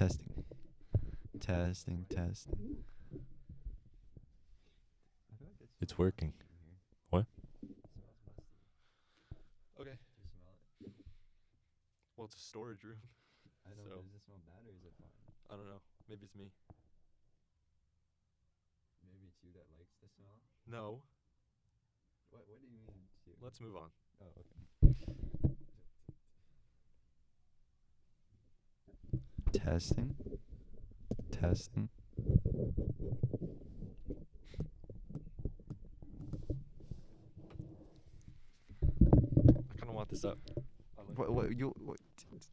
Testing. Testing. Testing. It's working. What? Okay. Well, it's a storage room. I So- does it smell bad or is it fine? I don't know. Maybe it's me. Maybe it's you that likes the smell. No. What do you mean it's you? Let's move on. Oh, okay. Testing. Testing. I kind of want this up.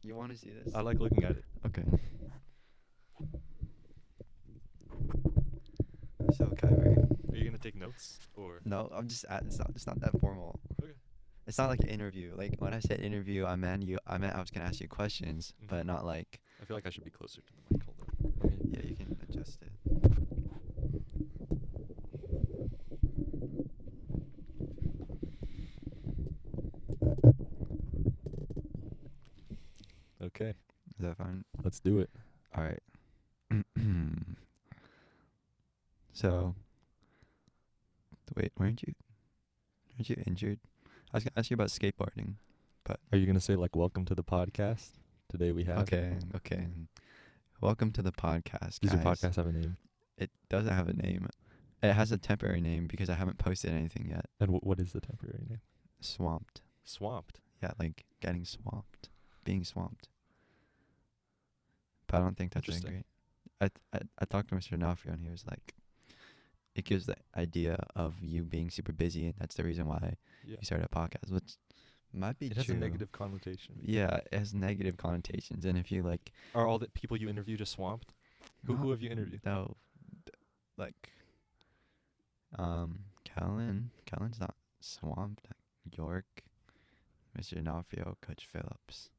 You want to see this? I like looking at it. Okay. So Khyber. Are you gonna take notes or? No, I'm just it's not that formal. Okay. It's not like an interview. Like when I said interview, I meant I was gonna ask you questions, but not like. I feel like I should be closer to the mic. Hold on. Yeah, you can adjust it. Okay. Is that fine? Let's do it. All right. So, wait, weren't you injured? I was gonna ask you about skateboarding, but Are you gonna say like "Welcome to the podcast"? Today we have. okay. Welcome to the podcast, Does your guys. podcast have a name? It doesn't have a name. It has a temporary name because I haven't posted anything yet. And what is the temporary name? Swamped. Swamped. Yeah, like getting swamped, being swamped. But I don't think that's that Interesting. great. I talked to Mr. Nafrio and he was like, it gives the idea of you being super busy, and that's the reason why Yeah. you started a podcast, which might be It true. has a negative connotation. Yeah, it has negative connotations, and if you like, Are all the people you interview just swamped? Who have you interviewed? No, like, Callan's not swamped. Like York, Mr. Nafrio, Coach Phillips,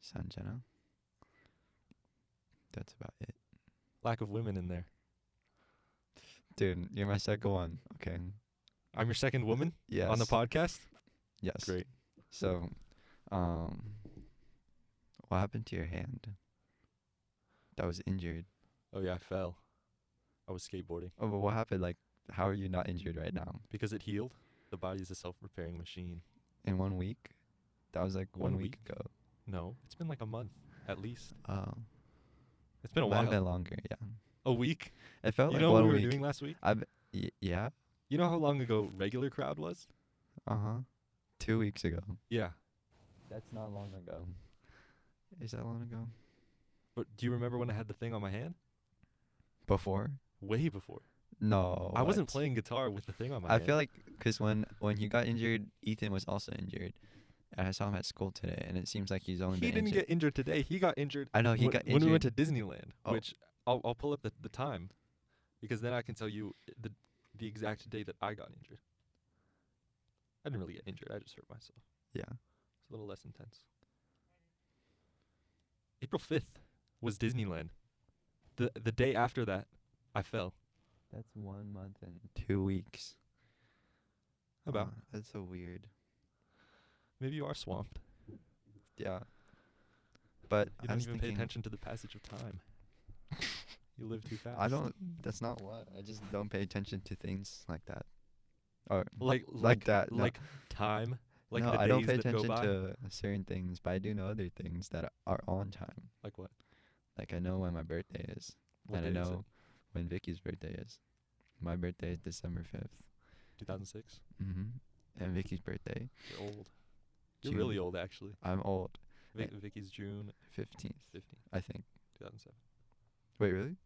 Sanjana. That's about it. Lack of women in there. Dude, you're my second one. Okay. I'm your second woman Yes. on the podcast. Yes. Great. So, what happened to your hand? That was injured. Oh yeah, I fell. I was skateboarding Oh, but what happened? Like, how are you not injured right now? because it healed. The body is a self-repairing machine. In 1 week? That was like 1 1 week week? ago. No, it's been like a month at least. Oh. It's been a Might have while. been longer, yeah. A week. It felt You like know 1 what we week. were doing last week? Yeah. You know how long ago regular crowd was? 2 weeks ago. Yeah. That's not long ago. Is that long ago? But do you remember when I had the thing on my hand? Before? Way before. No. I wasn't what? playing guitar with the thing on my I hand. feel like because when you got injured, Ethan was also injured, and I saw him at school today, and it seems like he's only he been didn't injured. get injured today. He got injured. I know he got when we went to injured. Disneyland, Oh. which I'll pull up the time, because then I can tell you the exact day that I got injured. I didn't really get injured. I just hurt myself. Yeah. It's a little less intense. April 5th was Disneyland. The day after that, I fell. That's 1 month and 2 weeks. How about? That's so weird. Maybe you are swamped. Yeah. But You I don't was even thinking, pay attention to the passage of time. You live too fast. I don't. That's not what. I just don't pay attention to things like that. Or like that, no. Like time. Like no, the I don't pay days that go attention by. to certain things, but I do know other things that are on time. Like what? Like I know when my birthday is, What and I day is it? know when Vicky's birthday is. My birthday is December 5th. 2006. And Vicky's birthday, You're old. You're June. really old, actually. I'm old. Vicky's June 15th, 15th, I think. 2007. Wait, really?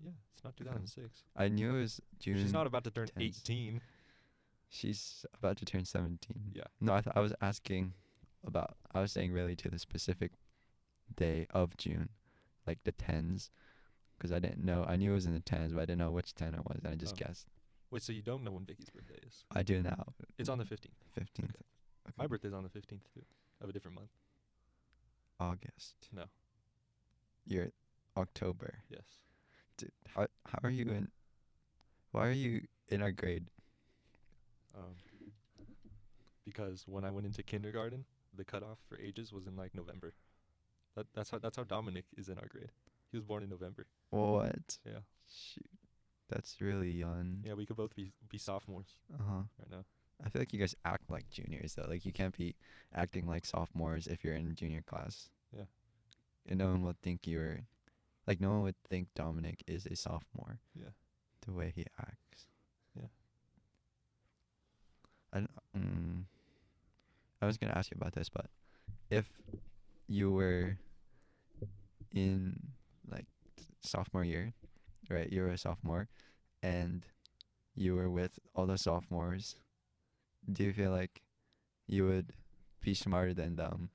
Yeah, it's not 2006. I knew it was June. She's not about to turn 10th. 18. She's about to turn 17. Yeah. No, I was asking about. I was saying really to the specific day of June, like the tens, because I didn't know. I knew it was in the tens, but I didn't know which 10 it was, and I just Oh. guessed. Wait, so you don't know when Vicky's birthday is? I do now. It's on the 15th. 15th. My birthday's on the 15th, too. Of a different month. August. No. You're October. Yes. Dude, how are you in? Why are you in our grade? Because when I went into kindergarten, the cutoff for ages was in like November. That's how Dominic is in our grade. He was born in November. What? Yeah. Shoot, that's really young. Yeah, we could both be sophomores Uh-huh. right now. I feel like you guys act like juniors though. Like you can't be acting like sophomores if you're in junior class. Yeah. And no one would think you're like no one would think Dominic is a sophomore Yeah. the way he acts. Yeah. I was gonna ask you about this, but if you were in like sophomore year, right? You were a sophomore, and you were with all the sophomores. Do you feel like you would be smarter than them?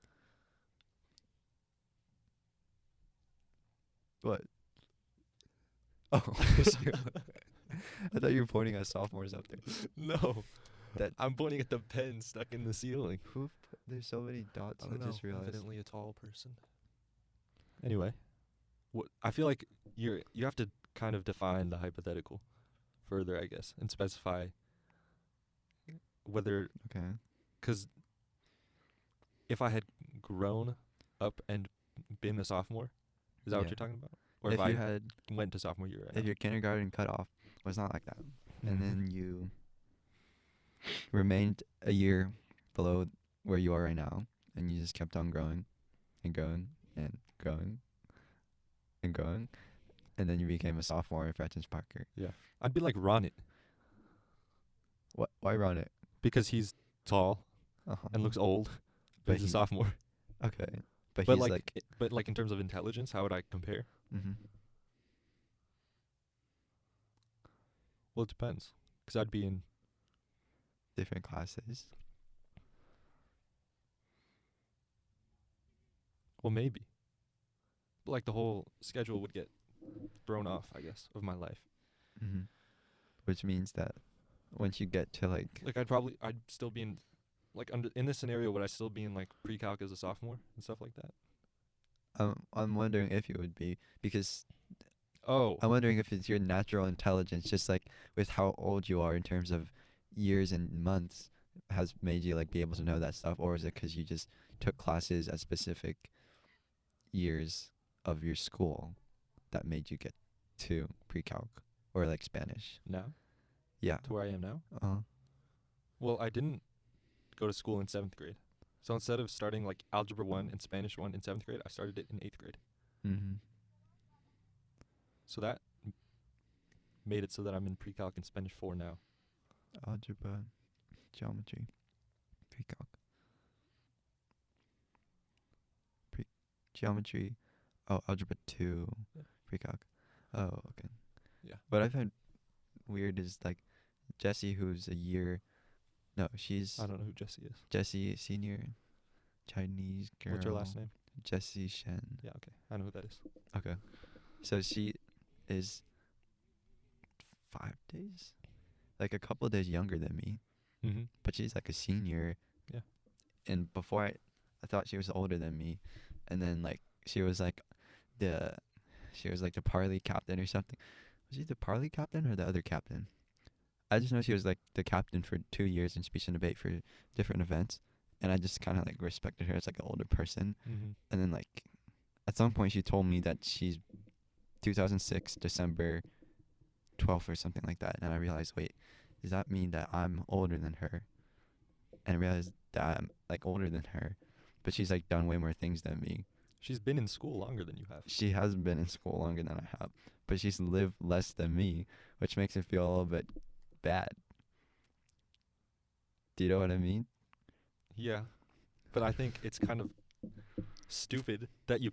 What? Oh, I thought you were pointing at sophomores up there. No. That I'm pointing at the pen stuck in the ceiling. there's so many dots. I just realized. Evidently a tall person. Anyway, I feel like you have to kind of define the hypothetical further, I guess, and specify whether, Okay. because if I had grown up and been a sophomore, is that what Yeah. you're talking about? Or If if I you had, went to sophomore year right if now? your kindergarten cut off was not like that, and Mhm. then you remained a year below where you are right now, and you just kept on growing, and growing, and growing, and growing, and then you became a sophomore at Francis Parker. Yeah, I'd be like Ronit What? Why run it? because he's tall Uh-huh. and looks old, But but he's a he- sophomore. Okay. But But he's like in terms of intelligence, how would I compare? mm-hmm. Well, it depends, because I'd be in. different classes. Well, maybe. But like the whole schedule would get thrown off, I guess, of my life. Mm-hmm. Which means that once you get to like Like I'd still be in, like in this scenario, would I still be in like pre-calc as a sophomore and stuff like that? I'm wondering if you would be, because Oh, I'm wondering if it's your natural intelligence, just like with how old you are in terms of years and months, has made you like be able to know that stuff, or is it because you just took classes at specific years of your school that made you get to pre-calc or like Spanish? now Yeah. to where I am now. Uh. Well, I didn't go to school in 7th grade, so instead of starting like algebra 1 and Spanish 1 in 7th grade, I started it in 8th grade. Mm-hmm. So that made it so that I'm in pre-calc and Spanish 4 now. Algebra, geometry, pre-calc. Geometry. Oh, algebra 2, Yeah. pre-calc. Oh, okay. Yeah. What I find weird is like Jessie, who's a year. No, she's I don't know who Jessie is. Jessie, senior Chinese girl. What's her last name? Jessie Shen. Yeah, okay. I know who that is. Okay. So she is 5 days, like a couple of days younger than me, Mm-hmm. but she's like a senior. Yeah. And before I thought she was older than me, and then like she was like the parley captain or something. Was she the parley captain or the other captain? I just know she was like the captain for 2 years in speech and debate for different events, and I just kind of like respected her as like an older person. Mm-hmm. And then like at some point she told me that she's 2006 December 12th or something like that, and I realized, wait, does that mean that I'm older than her? And I realized that I'm like older than her, but she's like done way more things than me. She's been in school longer than you have. She hasn't been in school longer than I have, but she's lived less than me, which makes it feel a little bit bad. Do you know what I mean? Yeah. But I think it's kind of stupid that you're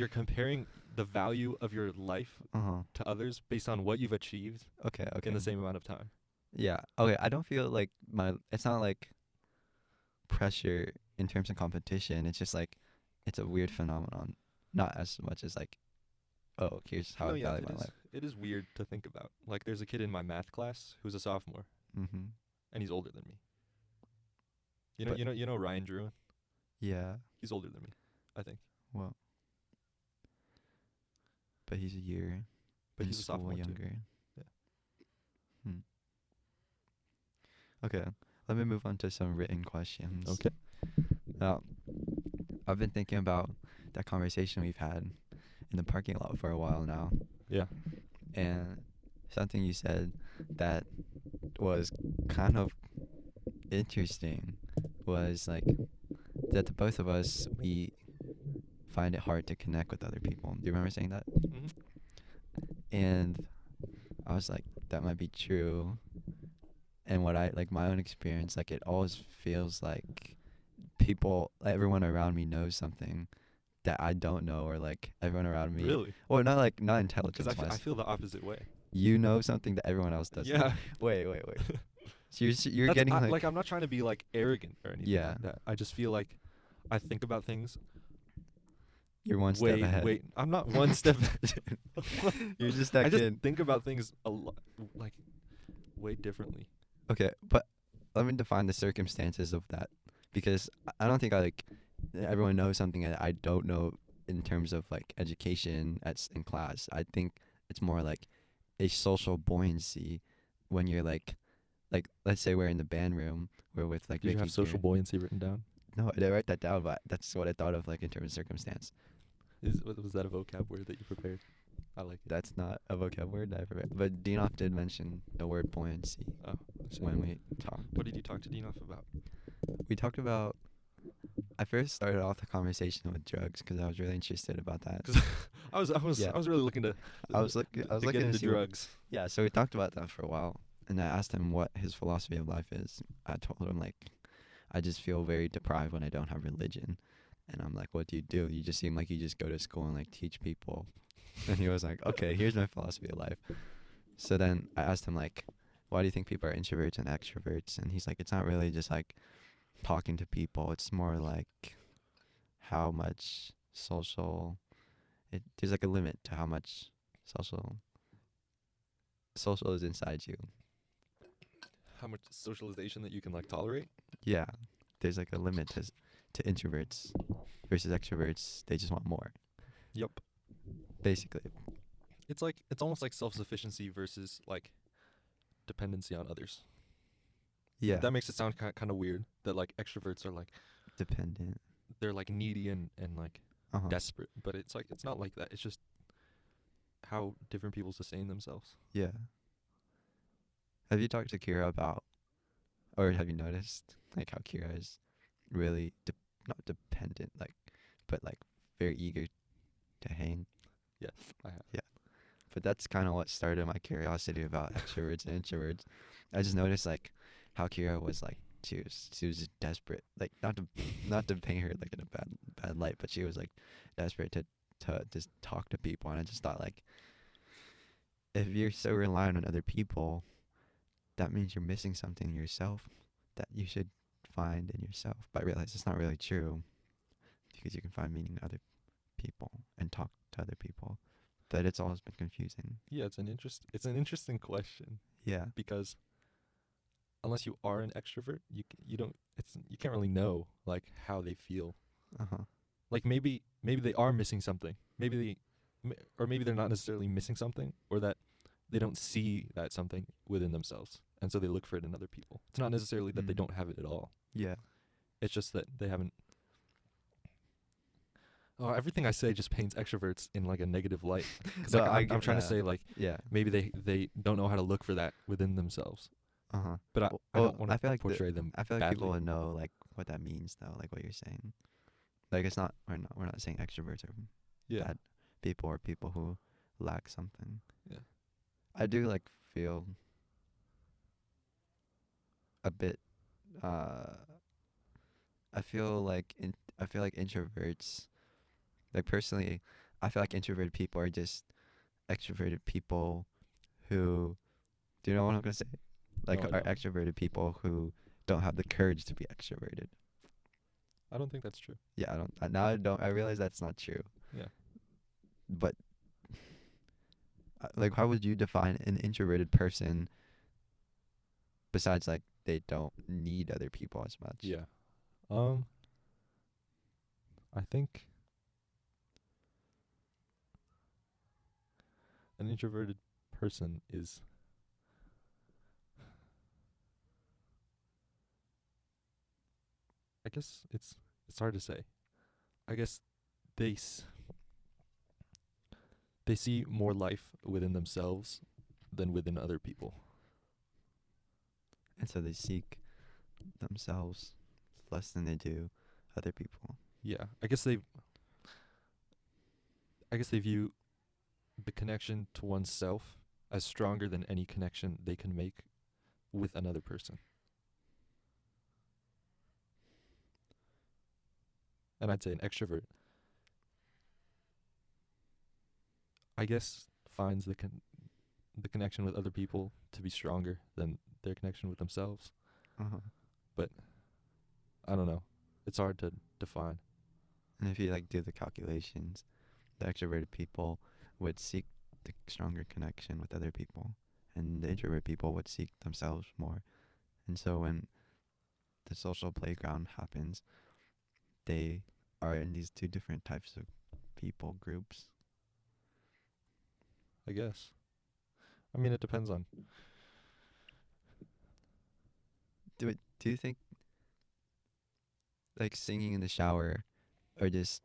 comparing the value of your life to others based on what you've achieved Okay. in the same amount of time. Yeah. Okay. I don't feel like it's not like pressure in terms of competition. It's just like it's a weird phenomenon. Not as much as like, oh, here's how I value my life. It is weird to think about. Like, there's a kid in my math class who's a sophomore, Mm-hmm. and he's older than me. But- You know Ryan Drew? Yeah. He's older than me, I think. Well. But he's a year. But in he's a school sophomore too. younger. Yeah. Okay. Let me move on to some written questions. Okay. Now, I've been thinking about that conversation we've had in the parking lot for a while now, Yeah. and something you said that was kind of interesting was like that the both of us we find it hard to connect with other people. Do you remember saying that? Hmm. And I was like, that might be true. And what I like my own experience, like it always feels like everyone around me knows something that I don't know, or like everyone around me, Really? or not Because intelligence I wise. feel the opposite way. You know something that everyone else doesn't. Yeah. Wait. So you're That's getting like I'm not trying to be like arrogant or anything yeah, like that. I just feel like I think about things you're one step ahead. Wait. I'm not one step. You're just that I just kid. think about things like way differently. Okay, but let me define the circumstances of that, because I don't think everyone knows something that I don't know in terms of like education in class. I think it's more like a social buoyancy when you're like let's say we're in the band room, we're with like Did you Vicky have social Keira. buoyancy written down? No, I didn't write that down, but that's what I thought of like in terms of circumstance. Was that a vocab word that you prepared? I like it. That's not a vocab word that I ever read, but Dinoff did mention the word buoyancy Oh, I see. when we talked. What did you talk to Dinoff about? We talked about. I first started off the conversation with drugs because I was really interested about that. 'Cause Yeah. I was really looking to I was looking get to into see drugs. yeah, so we talked about that for a while, and I asked him what his philosophy of life is. I told him like, I just feel very deprived when I don't have religion, and I'm like, what do? You just seem like you just go to school and like teach people, and he was like, okay, here's my philosophy of life. So then I asked him like, why do you think people are introverts and extroverts? And he's like, it's not really just like talking to people. It's more like how much there's like a limit to how much social is inside you. How much socialization that you can like tolerate? Yeah, there's like a limit to introverts versus extroverts. They just want more, Yep. basically. It's almost like self-sufficiency versus like dependency on others. Yeah, That makes it sound kind of weird that like extroverts are like dependent. they're like needy and like Uh-huh. desperate, but it's not like that. It's just how different people sustain themselves. Yeah. Have you talked to Kira about, or have you noticed like how Kira is really not dependent, like, but like very eager to hang? Yes, I have. Yeah. But that's kind of what started my curiosity about extroverts and introverts. I just noticed like how Kira was like she was just desperate, like not to paint her like in a bad light, but she was like desperate to just talk to people, and I just thought like if you're so reliant on other people, that means you're missing something in yourself that you should find in yourself. But I realize it's not really true, because you can find meaning in other people and talk to other people. But it's always been confusing. Yeah, it's an interesting question Yeah. because unless you are an extrovert, you can't really know like how they feel. Uh-huh. Like maybe they are missing something. Or maybe they're not necessarily missing something, or that they don't see that something within themselves, and so they look for it in other people. It's not necessarily that they Mm. don't have it at all. Yeah. It's just that they haven't. Oh, everything I say just paints extroverts in like a negative light. Because No, like, I'm trying to yeah. say like Yeah. maybe they don't know how to look for that within themselves. Uh-huh. But I Well, don't want I feel to like portray them I feel like badly. people would know like what that means though, like what you're saying. Like it's not we're not saying extroverts are Yeah. bad people or people who lack something. Yeah. I do like feel a bit I feel like introverts, like personally, I feel like introverted people are just extroverted people who, do you know what I'm gonna say? Like No, I are don't. extroverted people who don't have the courage to be extroverted. I don't think that's true. Yeah, I realize that's not true. Yeah. But like how would you define an introverted person besides like they don't need other people as much? Yeah. I think an introverted person is I guess it's hard to say. I guess they s- they see more life within themselves than within other people. And so they seek themselves less than they do other people. Yeah, I guess they view the connection to oneself as stronger than any connection they can make with another person. And I'd say an extrovert, I guess, finds the connection with other people to be stronger than their connection with themselves. Uh-huh. But I don't know. It's hard to define. And if you like do the calculations, the extroverted people would seek the stronger connection with other people, and the introvert people would seek themselves more. And so when the social playground happens, they are in these two different types of people groups. I guess. I mean, it depends on. Do you think like singing in the shower or just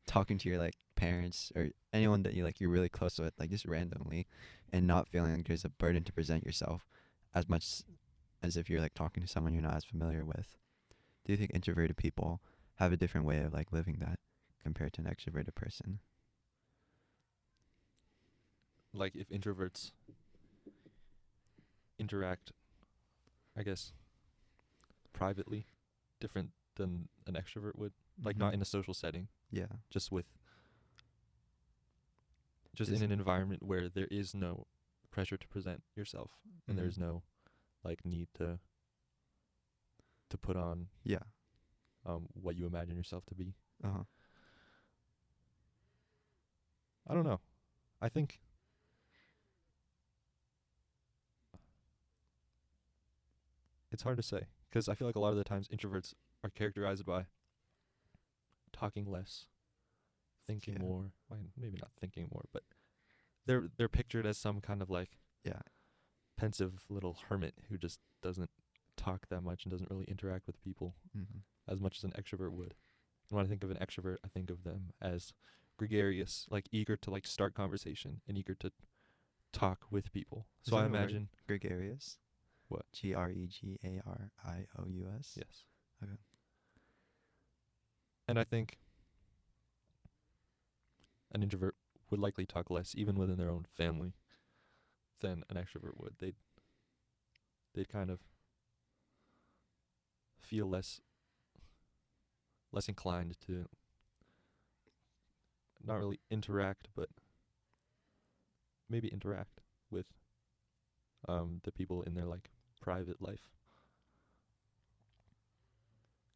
talking to your like parents or anyone that you're really close with, like just randomly, and not feeling like there's a burden to present yourself as much as if you're like talking to someone you're not as familiar with? Do you think introverted people have a different way of like living that compared to an extroverted person? Like, if introverts interact, I guess, privately, different than an extrovert would. Like, not in a social setting, Yeah. just Just- in an environment where there is no pressure to present yourself, and Mhm. there's no, like, need to put on Yeah. what you imagine yourself to be. Uh-huh. I don't know. I think it's hard to say, because I feel like a lot of the times introverts are characterized by talking less, thinking Yeah. more. Well, maybe not thinking more, but they're pictured as some kind of like Yeah. pensive little hermit who just doesn't talk that much and doesn't really interact with people Mm-hmm. as much as an extrovert would. And when I think of an extrovert, I think of them as gregarious, like eager to like start conversation and eager to talk with people. So I imagine gregarious. What? Grearious. yes. Okay. And I think an introvert would likely talk less, even within their own family, than an extrovert would. They'd kind of feel less inclined to not really interact, but maybe interact with the people in their like private life.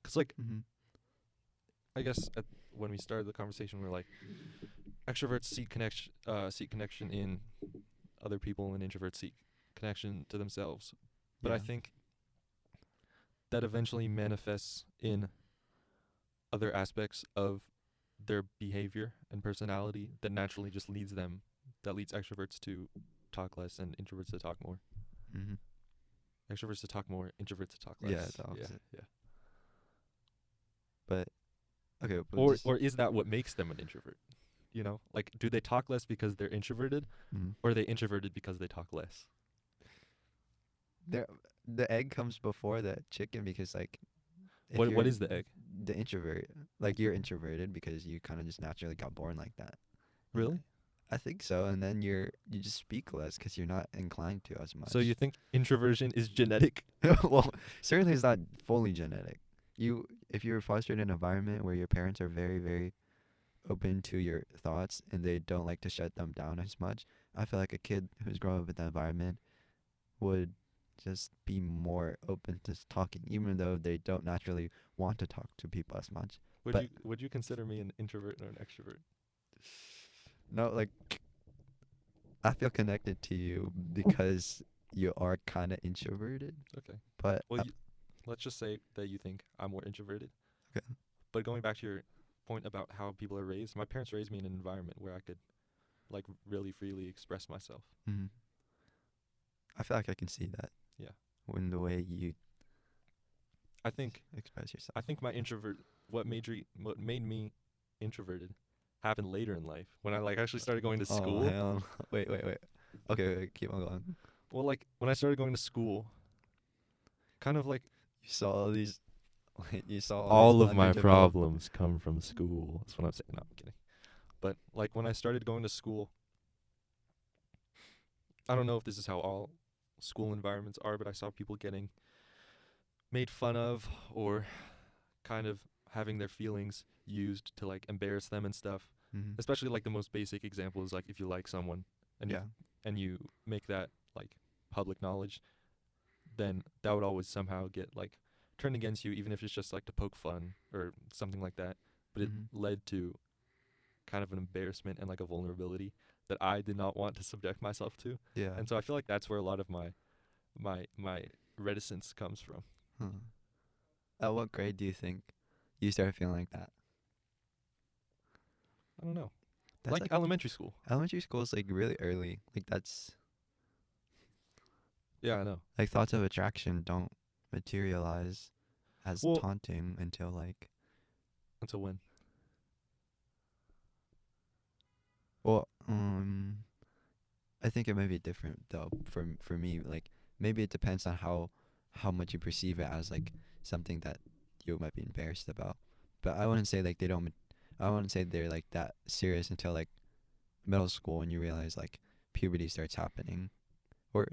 'Cause like Mm-hmm. I guess when we started the conversation, we are like, extroverts seek connection in other people, and introverts seek connection to themselves. But I Yeah. think that eventually manifests in other aspects of their behavior and personality that naturally just leads extroverts to talk less and introverts to talk more. Mm-hmm. Extroverts to talk more, introverts to talk less. Yeah, the opposite. Yeah. But okay, but Or is that what makes them an introvert? You know, like, do they talk less because they're introverted, mm-hmm. or are they introverted because they talk less? The egg comes before the chicken because like What you're is the egg? the introvert, like you're introverted because you kind of just naturally got born like that. Really? I think so, and then you just speak less because you're not inclined to as much. So you think introversion is genetic? Well, certainly it's not fully genetic. If you're fostered in an environment where your parents are very, very open to your thoughts and they don't like to shut them down as much, I feel like a kid who's growing up in that environment would just be more open to talking, even though they don't naturally want to talk to people as much. But- Would you consider me an introvert or an extrovert? No, like I feel connected to you because you are kind of introverted. Okay. But Well, let's just say that you think I'm more introverted. Okay. But going back to your point about how people are raised, my parents raised me in an environment where I could, like, really freely express myself. mm-hmm. I feel like I can see that. Yeah. In the way you I think express yourself. my introvert, what made me introverted happened later in life when I like actually started going to Oh school. hell. Wait. Okay, wait, keep on going. Well, like when I started going to school, kind of like You saw all these. You saw all all these of my underdeveloped. problems come from school. That's what I'm saying. No, I'm kidding. But like when I started going to school, I don't know if this is how all school environments are, but I saw people getting made fun of or kind of having their feelings used to like embarrass them and stuff. Mm-hmm. Especially like the most basic example is like if you like someone and Yeah. and you make that like public knowledge, then that would always somehow get like turned against you, even if it's just like to poke fun or something like that. But it Mm-hmm. led to kind of an embarrassment and like a vulnerability that I did not want to subject myself to. Yeah. And so I feel like that's where a lot of my reticence comes from. Huh. At what grade do you think you started feeling like that? I don't know. That's Like like elementary school. elementary school is like really early. Like that's Yeah, I know. like thoughts of attraction don't materialize as Well, taunting until like until when? well I think it may be different though for me like maybe it depends on how much you perceive it as like something that you might be embarrassed about. But I wouldn't say like they don't I wouldn't say they're like that serious until like middle school when you realize like puberty starts happening. Or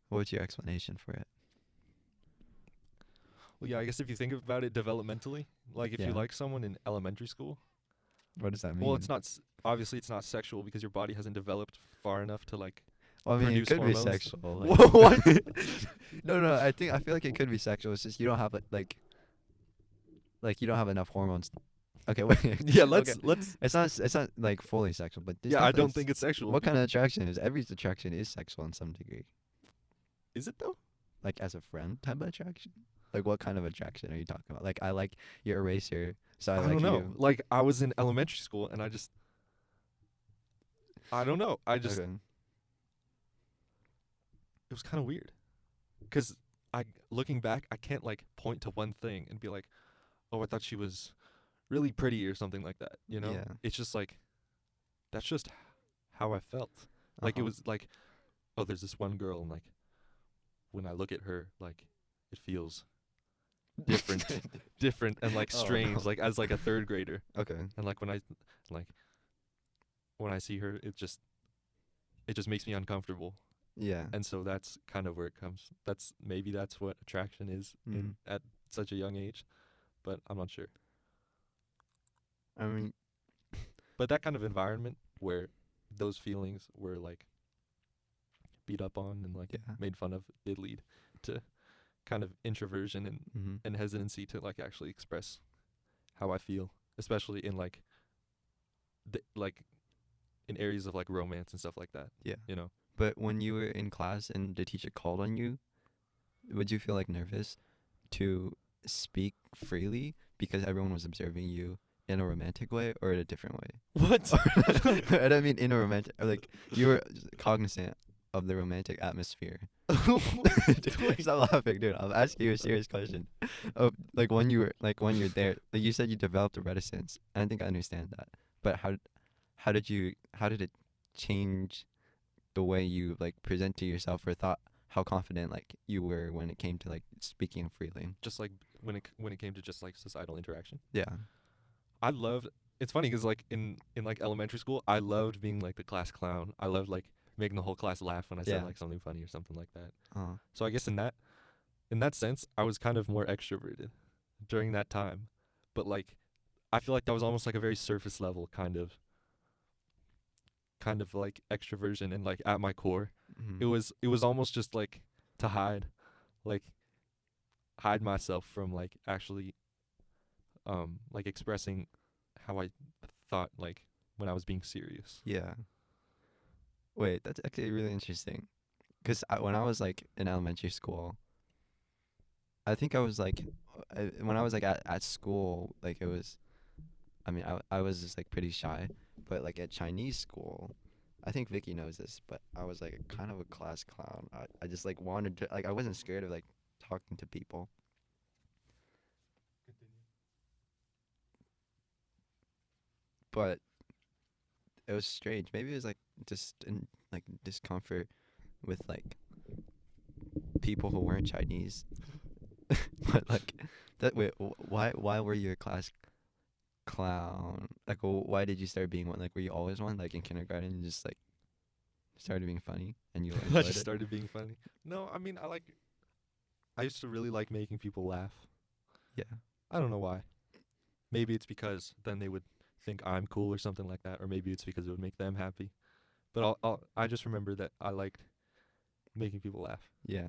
what's your explanation for it? Well, yeah, I guess if you think about it developmentally, like if you Yeah. like someone in elementary school, What does that well, mean? it's not obviously it's not sexual because your body hasn't developed far enough to like Well, I mean, it produce could be hormones. sexual. What? No, I feel like it could be sexual. It's just you don't have like you don't have enough hormones. Okay, wait. Yeah, Okay. let's. It's not like fully sexual, but there's Yeah, I definitely don't think it's sexual. what kind of attraction is every attraction is sexual in some degree. Is it though? Like as a friend type of attraction. Like what kind of attraction are you talking about? Like I like your eraser, so I I like don't know. you. Like I was in elementary school and I don't know. Okay. It was kind of weird. 'Cause I looking back, I can't like point to one thing and be like, "Oh, I thought she was really pretty" or something like that, you know? Yeah. It's just like that's just how I felt. Like it was like, "Oh, there's this one girl and like when I look at her, like it feels different, different and like Oh, strange, no. like as like a third grader." Okay. And like like when I see her, it just makes me uncomfortable. Yeah. And so that's kind of where it comes. That's what attraction is Mm. at such a young age, but I'm not sure. I mean, But that kind of environment where those feelings were like beat up on and like yeah. made fun of did lead to kind of introversion Mm-hmm. and hesitancy to like actually express how I feel, especially in like like in areas of like romance and stuff like that, Yeah. you know. But when you were in class and the teacher called on you, would you feel like nervous to speak freely because everyone was observing you in a romantic way or in a different way? What? I don't mean in a romantic, or like you were cognizant of the romantic atmosphere. Dude, stop laughing, dude. I'm asking you a serious question. Oh, like when you're there, like you said, you developed a reticence. And I think I understand that. But how did it change the way you like present to yourself or thought how confident like you were when it came to like speaking freely? Just like when it came to just like societal interaction. Yeah. I loved. It's funny because like in like elementary school, I loved being like the class clown. I loved like making the whole class laugh when I said Yeah. like something funny or something like that. Uh, So I guess in that sense, I was kind of more extroverted during that time. But like I feel like that was almost like a very surface level kind of like extroversion and like at my core. mm-hmm. It was almost just like to like hide myself from like actually like expressing how I thought like when I was being serious. Yeah. Wait, that's actually really interesting. Cause when I was like in elementary school, I think I was like, when I was like at school, like it was, I mean, I was just like pretty shy, but like at Chinese school, I think Vicky knows this, but I was like kind of a class clown. I just like wanted to, like I wasn't scared of like talking to people. but it was strange. Maybe it was like just in like discomfort with like people who weren't Chinese. But like that. Wait, why were you a class clown? Like, why did you start being one? Like, were you always one? Like in kindergarten, you just like started being funny and you I enjoyed just it. started being funny. No, I mean I used to really like making people laugh. Yeah. I don't know why. Maybe it's because then they would think I'm cool or something like that, or maybe it's because it would make them happy. But I just remember that I liked making people laugh. Yeah.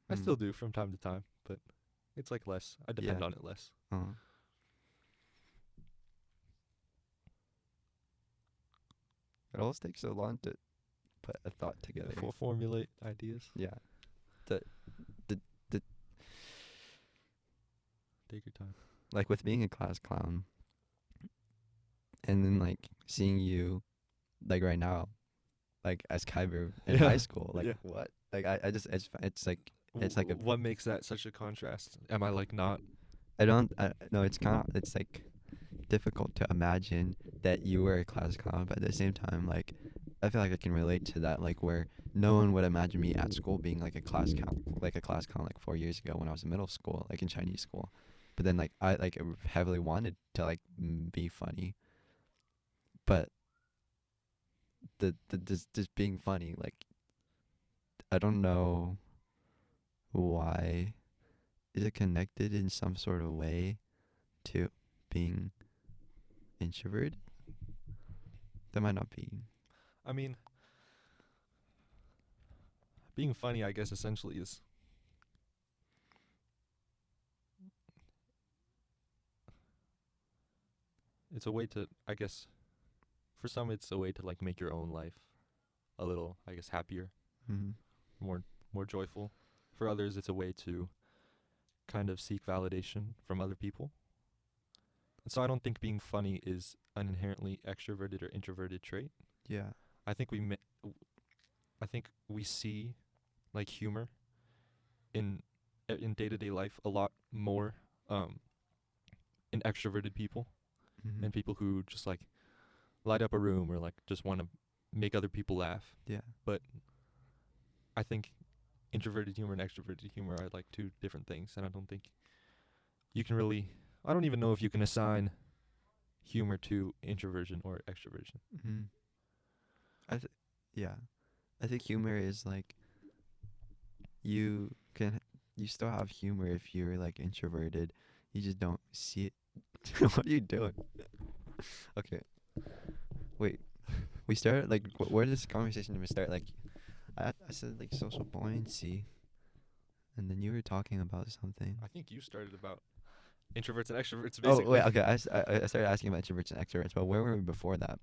I Mm. still do from time to time, but it's like less. I depend Yeah. on it less. It always takes so long to put a thought together. Formulate ideas. Yeah. The Take your time. like with being a class clown, and then like seeing you, like right now, like as Khyber in Yeah. high school. Like Yeah. what? Like I just it's like a. What makes that such a contrast? Am I like not? I don't. No, it's kind of. It's like difficult to imagine that you were a class clown, but at the same time, like I feel like I can relate to that. Like where no one would imagine me at school being like a class clown, like 4 years ago when I was in middle school, like in Chinese school. But then like I like heavily wanted to like be funny, but the just being funny, like I don't know why. Is it connected in some sort of way to being introverted? That might not be. I mean, being funny, I guess, essentially is. It's a way to, I guess, for some, it's a way to like make your own life a little, I guess, happier, Mm-hmm. more joyful. For others, it's a way to kind of seek validation from other people. And so I don't think being funny is an inherently extroverted or introverted trait. Yeah. I think I think we see like humor in day-to-day life a lot more in extroverted people Mm-hmm. and people who just like light up a room or like just want to make other people laugh. Yeah. But I think introverted humor and extroverted humor are like two different things, and I don't think you can really. I don't even know if you can assign humor to introversion or extroversion. Mm-hmm. Yeah. I think humor is like you can you still have humor if you're like introverted. You just don't see it. What are you doing? Okay. Wait. We started like where did this conversation even start? Like I said like social buoyancy, and then you were talking about something. I think you started about introverts and extroverts, Oh basically. wait, okay. I started asking about introverts and extroverts, but where were we before that?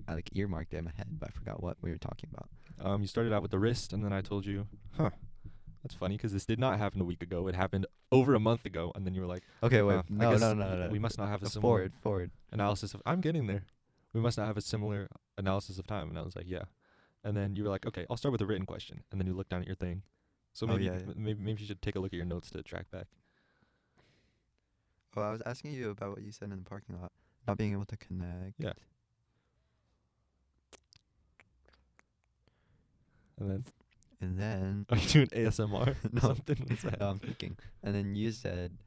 I like earmarked it in my head, but I forgot what we were talking about. You started out with the wrist, and then I told you, that's funny because this did not happen a week ago. It happened over a month ago, and then you were like, Okay, wait. I No, guess no. we must not have a similar Forward. analysis of. I'm getting there. We must not have a similar analysis of time. And I was like, yeah. And then you were like, okay, I'll start with a written question. And then you looked down at your thing. So Oh, maybe yeah. maybe you should take a look at your notes to track back. Oh, I was asking you about what you said in the parking lot, not being able to connect. Yeah. And then Are you doing ASMR? no, Something? What's that? no, I'm thinking. And then you said,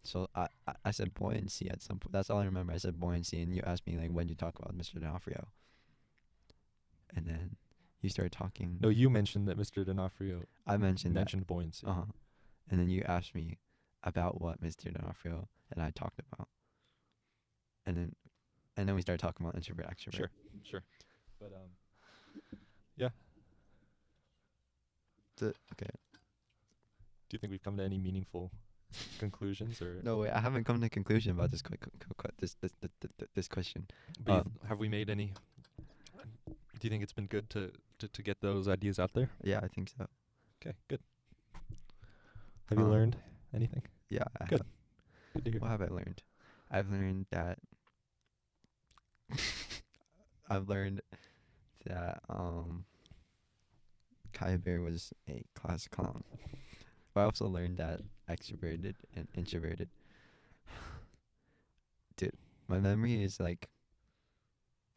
so I said buoyancy at some point. That's all I remember. I said buoyancy, and you asked me like when you talk about Mr. D'Onofrio. And then you started talking. No, you mentioned that Mr. D'Onofrio I mentioned buoyancy. that. And then you asked me about what Mr. D'Onofrio and I talked about. And then we started talking about introvert extrovert. Sure. But yeah. Okay. Do you think we've come to any meaningful conclusions or? No, wait. I haven't come to a conclusion about this this question. But have we made any? Do you think it's been good to get those ideas out there? Yeah, I think so. Okay, good. Have you learned anything? Yeah, I Good. have. Good to hear. What have I learned? I've learned that Khyber was a class clown. But I also learned that extroverted and introverted. Dude, My memory is like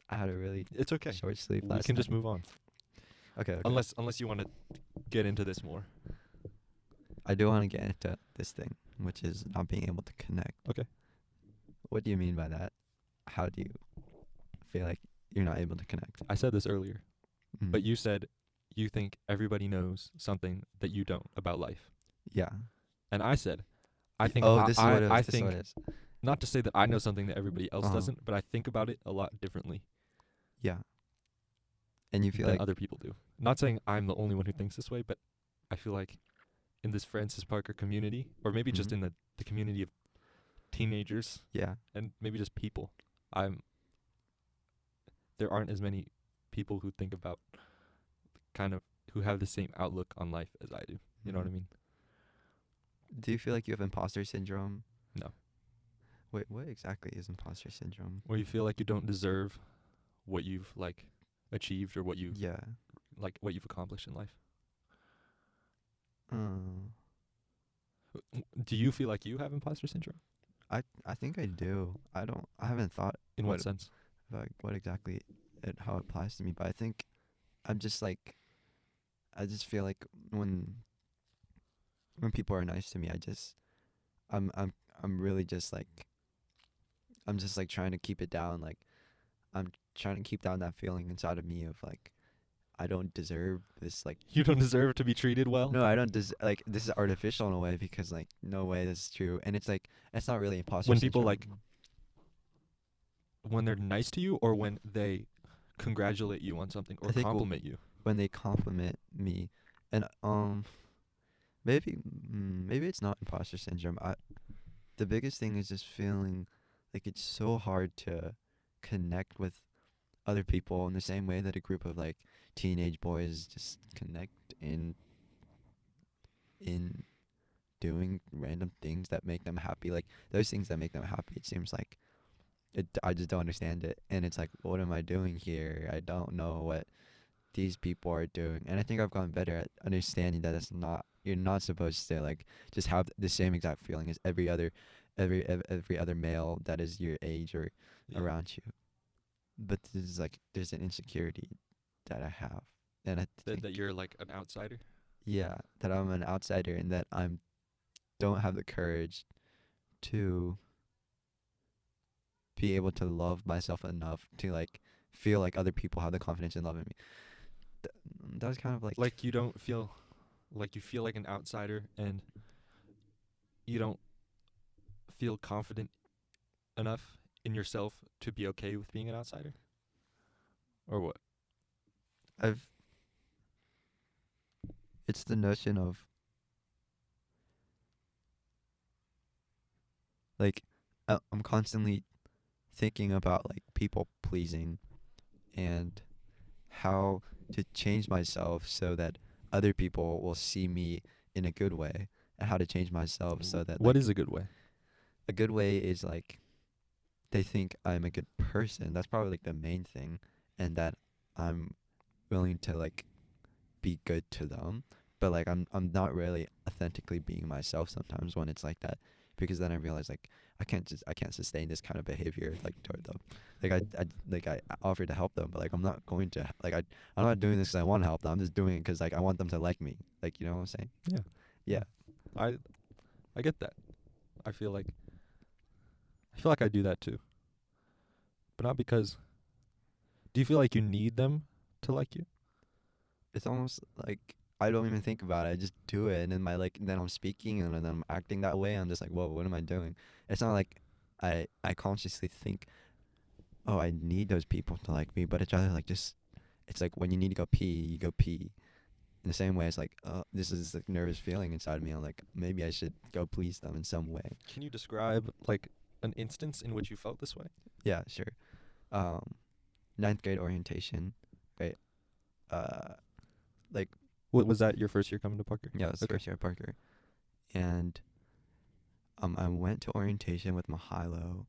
I had a really It's okay. short sleep We last can night. just move on. Okay, okay. Unless you want to get into this more. I do want to get into this thing, which is not being able to connect. Okay. What do you mean by that? How do you feel like you're not able to connect? I said this earlier, Mm. but you said you think everybody knows something that you don't about life. Yeah. And I said, I think Oh, this is what it is. I This is think, what it is. not to say that I know something that everybody else Uh-huh. doesn't, but I think about it a lot differently Yeah. And you feel than like other people do. Not saying I'm the only one who thinks this way, but I feel like in this Francis Parker community, or maybe just Mhm. in the community of teenagers yeah. and maybe just people, there aren't as many people who think about kind of who have the same outlook on life as I do. You know what I Mhm. mean? Do you feel like you have imposter syndrome? No. Wait, what exactly is imposter syndrome? Where you feel like you don't deserve what you've like achieved or what you've Yeah. what you've accomplished in life. Uh, Do you feel like you have imposter syndrome? I think I do. I haven't thought In what what sense? about what exactly how it applies to me, but I think I'm just like I just feel like when people are nice to me, I'm I'm I'm really just like I'm just like trying to keep it down. Like I'm trying to keep down that feeling inside of me of like I don't deserve this. Like You don't deserve to be treated well? no, I don't like this is artificial in a way because like no way this is true, and it's like it's not really imposter When people syndrome. when they're nice to you or when they congratulate you on something or I think compliment you? when they compliment me, and maybe it's not imposter syndrome. The biggest thing is just feeling like it's so hard to connect with other people in the same way that a group of like teenage boys just connect in doing random things that make them happy. Like those things that make them happy. It seems like I just don't understand it, and it's like, what am I doing here? I don't know what these people are doing, and I think I've gotten better at understanding that it's not you're not supposed to like just have the same exact feeling as every other male that is your age or Yeah. around you. But there's an insecurity that I have, and I think That you're like an outsider? yeah, that I'm an outsider and that I'm don't have the courage to be able to love myself enough to like feel like other people have the confidence in loving me. Th- that was kind of like You don't feel like you feel like an outsider and you don't feel confident enough in yourself to be okay with being an outsider? Or what? I've it's the notion of like I'm constantly thinking about like people pleasing and how to change myself so that other people will see me in a good way, and how to change myself so that What like is a good way? a good way is like they think I'm a good person. That's probably like the main thing, and that I'm willing to like be good to them. But like I'm not really authentically being myself sometimes when it's like that, because then I realize like I can't sustain this kind of behavior like toward them. Like I offered to help them, but like I'm not going to like I'm not doing this because I want to help them. I'm just doing it because like I want them to like me. Like you know what I'm saying? Yeah. Yeah. I get that. I feel like I do that too. But not because do you feel like you need them to like you? It's almost like I don't even think about it. I just do it, and then then I'm speaking, and then I'm acting that way. I'm just like, whoa, what am I doing? It's not like I consciously think, oh, I need those people to like me, but it's rather like just it's like when you need to go pee, you go pee. In the same way, it's like, this is the nervous feeling inside of me. I'm like, maybe I should go please them in some way. Can you describe like an instance in which you felt this way? Yeah, sure. Um, ninth grade orientation, right? Uh, like What was that your first year coming to Parker? yeah, it was the Okay. first year at Parker, and I went to orientation with Mahalo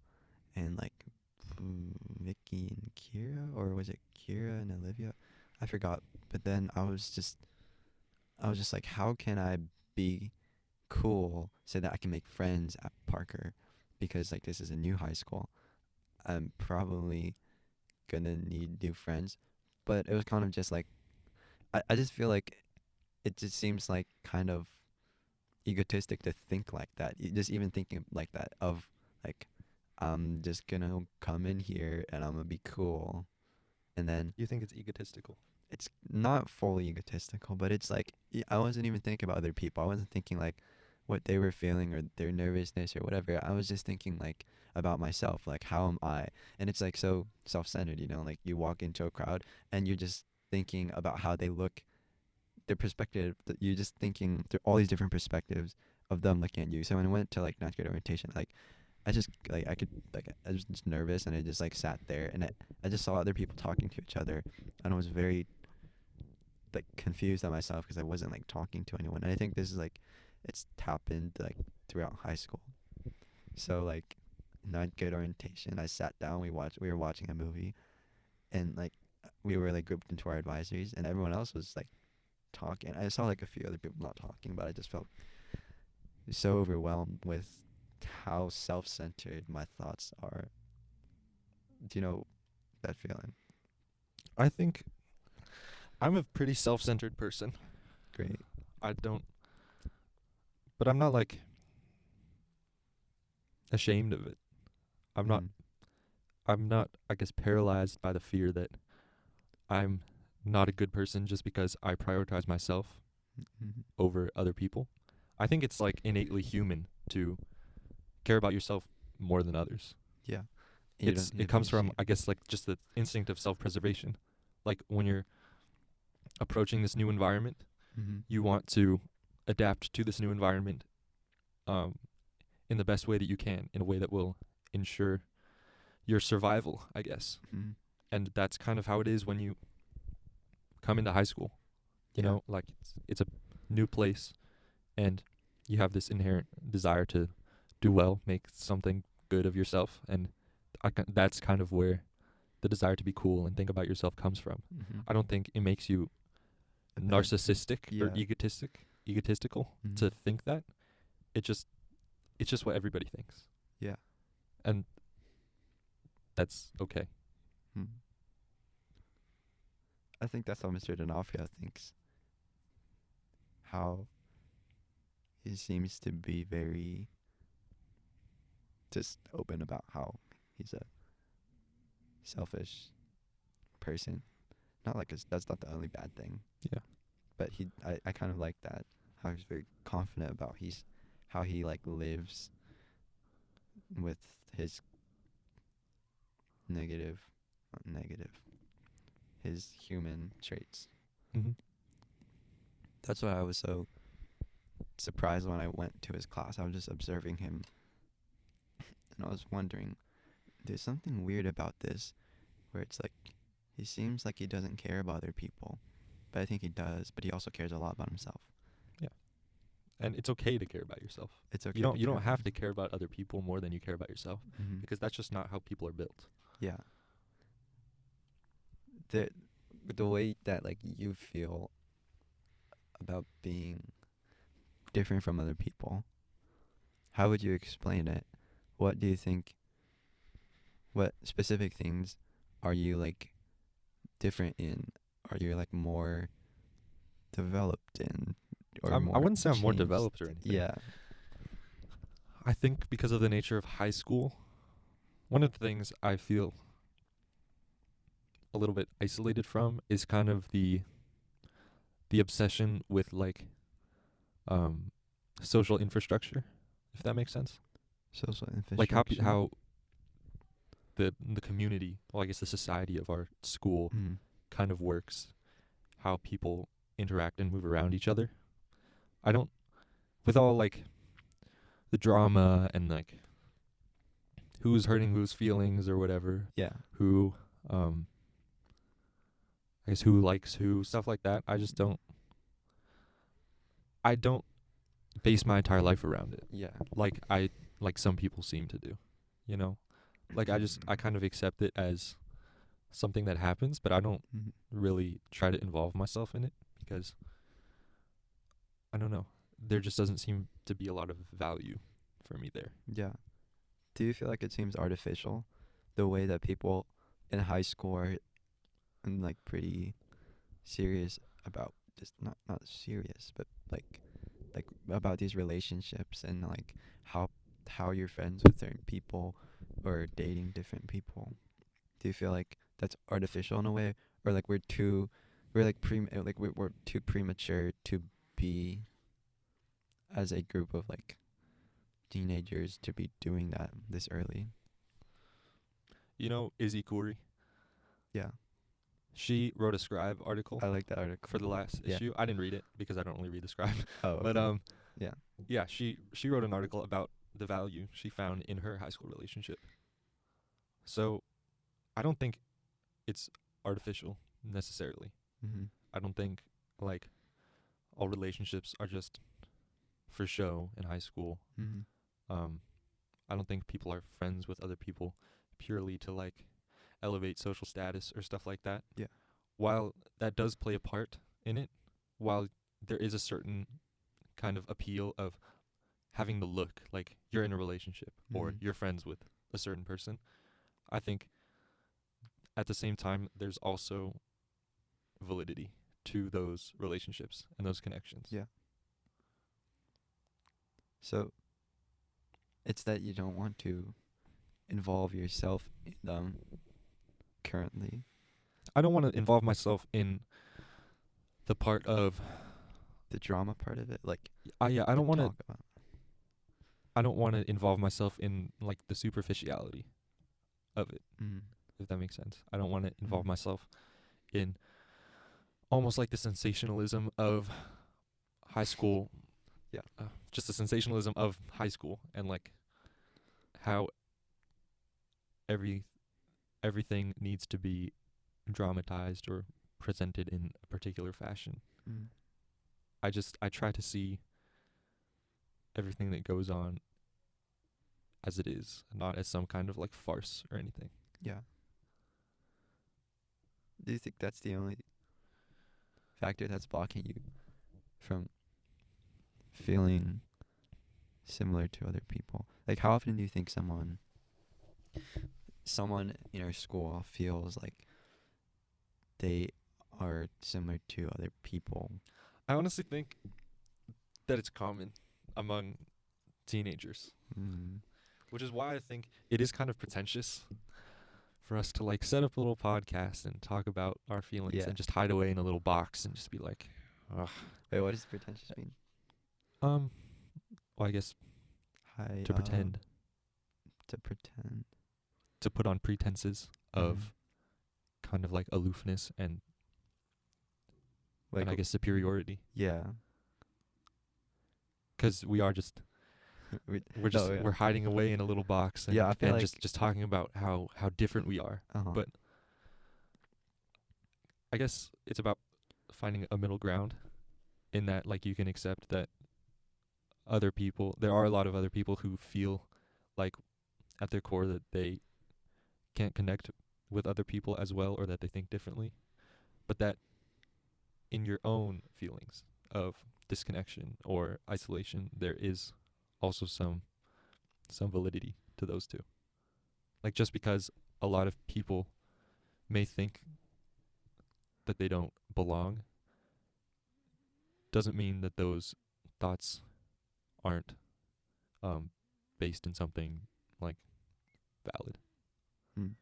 and like Vicky and Keira, or was it Keira and Olivia? I forgot. But then I was just like, how can I be cool so that I can make friends at Parker? Because like this is a new high school. I'm probably gonna need new friends. But it was kind of just like I just feel like it just seems like kind of egotistic to think like that. Just even thinking like that of like I'm just gonna come in here and I'm gonna be cool, and then You think it's egotistical? it's not fully egotistical, but it's like I wasn't even thinking about other people. I wasn't thinking like what they were feeling or their nervousness or whatever. I was just thinking like about myself, like how am I? And it's like so self-centered, you know, like you walk into a crowd and you're just thinking about how they look, their perspective. You're just thinking through all these different perspectives of them looking at you. So when I went to like ninth grade orientation, like I just like I was just nervous and I just like sat there and I just saw other people talking to each other and I was very like confused at myself because I wasn't like talking to anyone. And I think this is like it's happened like throughout high school. So like ninth grade orientation, I sat down. We were watching a movie, and like we were like grouped into our advisories, and everyone else was like talking. I saw like a few other people not talking, but I just felt so overwhelmed with how self-centered my thoughts are. Do you know that feeling? I think I'm a pretty self-centered person. Great. I don't, but I'm not like ashamed of it. I'm not. Mm. I'm not. I guess paralyzed by the fear that I'm not a good person just because I prioritize myself Mm-hmm. over other people. I think it's like innately human to care about yourself more than others. Yeah. It comes from, I guess, like just the instinct of self-preservation. Like when you're approaching this new environment, Mm-hmm. you want to adapt to this new environment um, in the best way that you can, in a way that will ensure your survival, I guess. Mm-hmm. And that's kind of how it is when you come into high school. You Yeah. know, like it's a new place, and you have this inherent desire to do well, make something good of yourself, and that's kind of where the desire to be cool and think about yourself comes from. Mm-hmm. I don't think it makes you But narcissistic or yeah. egotistical Mm-hmm. to think that. It just it's just what everybody thinks, Yeah. and that's okay. Hmm. I think that's how Mr. D'Onofrio thinks. How he seems to be very just open about how he's a selfish person. Not like that's not the only bad thing, Yeah. but I kind of like that. How he's very confident about how he like lives with his not negative, his human traits. Mm-hmm. That's why I was so surprised when I went to his class. I was just observing him, and I was wondering, there's something weird about this, where it's like he seems like he doesn't care about other people, but I think he does. But he also cares a lot about himself. Yeah. And it's okay to care about yourself. It's okay. You don't have to care about other people more than you care about yourself, Mm-hmm. because that's just not how people are built. Yeah. The way that like you feel about being different from other people, how would you explain it? What do you think? What specific things are you like different in? Are you like more developed in, or more I wouldn't say I'm more changed? developed or anything. Yeah. I think because of the nature of high school, one of the things I feel a little bit isolated from is kind of the obsession with like social infrastructure, if that makes sense. Social infrastructure. Like how the community, well, I guess the society of our school Mm. kind of works, how people interact and move around each other. I don't, with all like the drama and like who's hurting whose feelings or whatever, Yeah. who I guess who likes who, stuff like that. I don't base my entire life around it. Yeah. Like some people seem to do, you know? Like I kind of accept it as something that happens, but I don't Mm-hmm. really try to involve myself in it because I don't know. There just doesn't seem to be a lot of value for me there. Yeah. Do you feel like it seems artificial the way that people in high school are like pretty serious about just not serious, but like about these relationships and like how you're friends with certain people or dating different people. Do you feel like that's artificial in a way, or like we're too premature to be as a group of like teenagers to be doing that this early? You know, Izzy Khoury, Yeah, she wrote a Scribe article I like that article. for the last Yeah. issue. I didn't read it because I don't really read the Scribe. Oh, But okay. Yeah. yeah, she wrote an article about the value she found in her high school relationship. So I don't think it's artificial necessarily. Mhm. I don't think like all relationships are just for show in high school. Mhm. I don't think people are friends with other people purely to like elevate social status or stuff like that. Yeah. While that does play a part in it, while there is a certain kind of appeal of having the look like you're in a relationship or Mhm. you're friends with a certain person, I think at the same time there's also validity to those relationships and those connections. Yeah. So it's that you don't want to involve yourself in them currently. I don't want to involve myself in the part of The drama part of it, like I don't want to talk about. I don't want to involve myself in like the superficiality of it, Mm. if that makes sense. I don't want to involve Mhm. myself in almost like the sensationalism of high school. Yeah. Just the sensationalism of high school and like how everything needs to be dramatized or presented in a particular fashion. Mm. I try to see everything that goes on as it is, not as some kind of like farce or anything. Yeah. Do you think that's the only factor that's blocking you from feeling similar to other people? Like, how often do you think someone in our school feels like they are similar to other people? I honestly think that it's common among teenagers, Mm. which is why I think it is kind of pretentious for us to like set up a little podcast and talk about our feelings Yeah. and just hide away in a little box and just be like, ugh. Wait, what does pretentious mean? Well, I guess Hi. to pretend, To pretend. to put on pretenses of kind of like aloofness and Like, I guess superiority, yeah. because we are just we're hiding away in a little box and, Yeah, I feel and like- just talking about how different we are. Uh-huh. But I guess it's about finding a middle ground in that like you can accept that there are a lot of other people who feel like at their core that they can't connect with other people as well or that they think differently, but that in your own feelings of disconnection or isolation there is also some validity to those two. Like just because a lot of people may think that they don't belong doesn't mean that those thoughts aren't based in something like valid. Mm.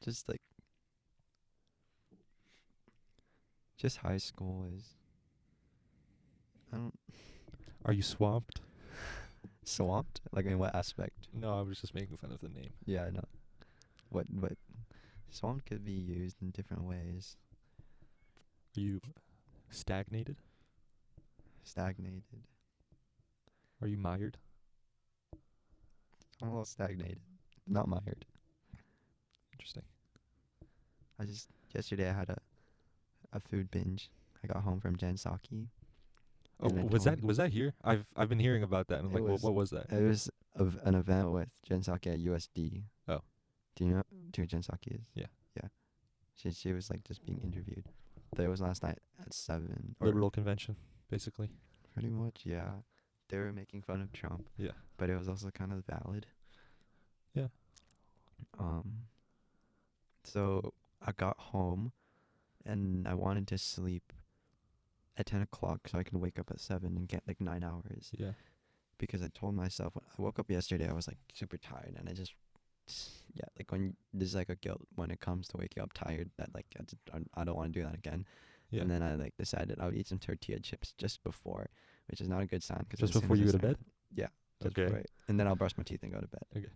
Just like, just high school is, I don't, Are you swamped? swamped? Like, in what aspect? No, I was just making fun of the name. Yeah, I know. What, swamped could be used in different ways. Are you stagnated? Stagnated. Are you mired? I'm a little stagnated. Not mired. Interesting. Yesterday I had a food binge. I got home from Jansaki. Oh, And I was told- that here? I've been hearing about that. And I'm It like, was- what was that? It was an event with Jansaki at USD. Oh. Do you know who Jansaki is? Yeah. Yeah. She was like just being interviewed. But it was last night at 7. Liberal convention, basically. Pretty much, yeah. They were making fun of Trump. Yeah. But it was also kind of valid. Yeah. So I got home and I wanted to sleep at 10 o'clock so I could wake up at 7 and get like 9 hours. Yeah. Because I told myself when I woke up yesterday, I was like super tired and I just, yeah, like when there's like a guilt when it comes to waking up tired that like I don't want to do that again. Yeah. And then I like decided I would eat some tortilla chips just before, which is not a good sign. Cause Just as soon before as you I go to start- bed? Yeah. Just Okay. before and then I'll brush my teeth and go to bed. Okay.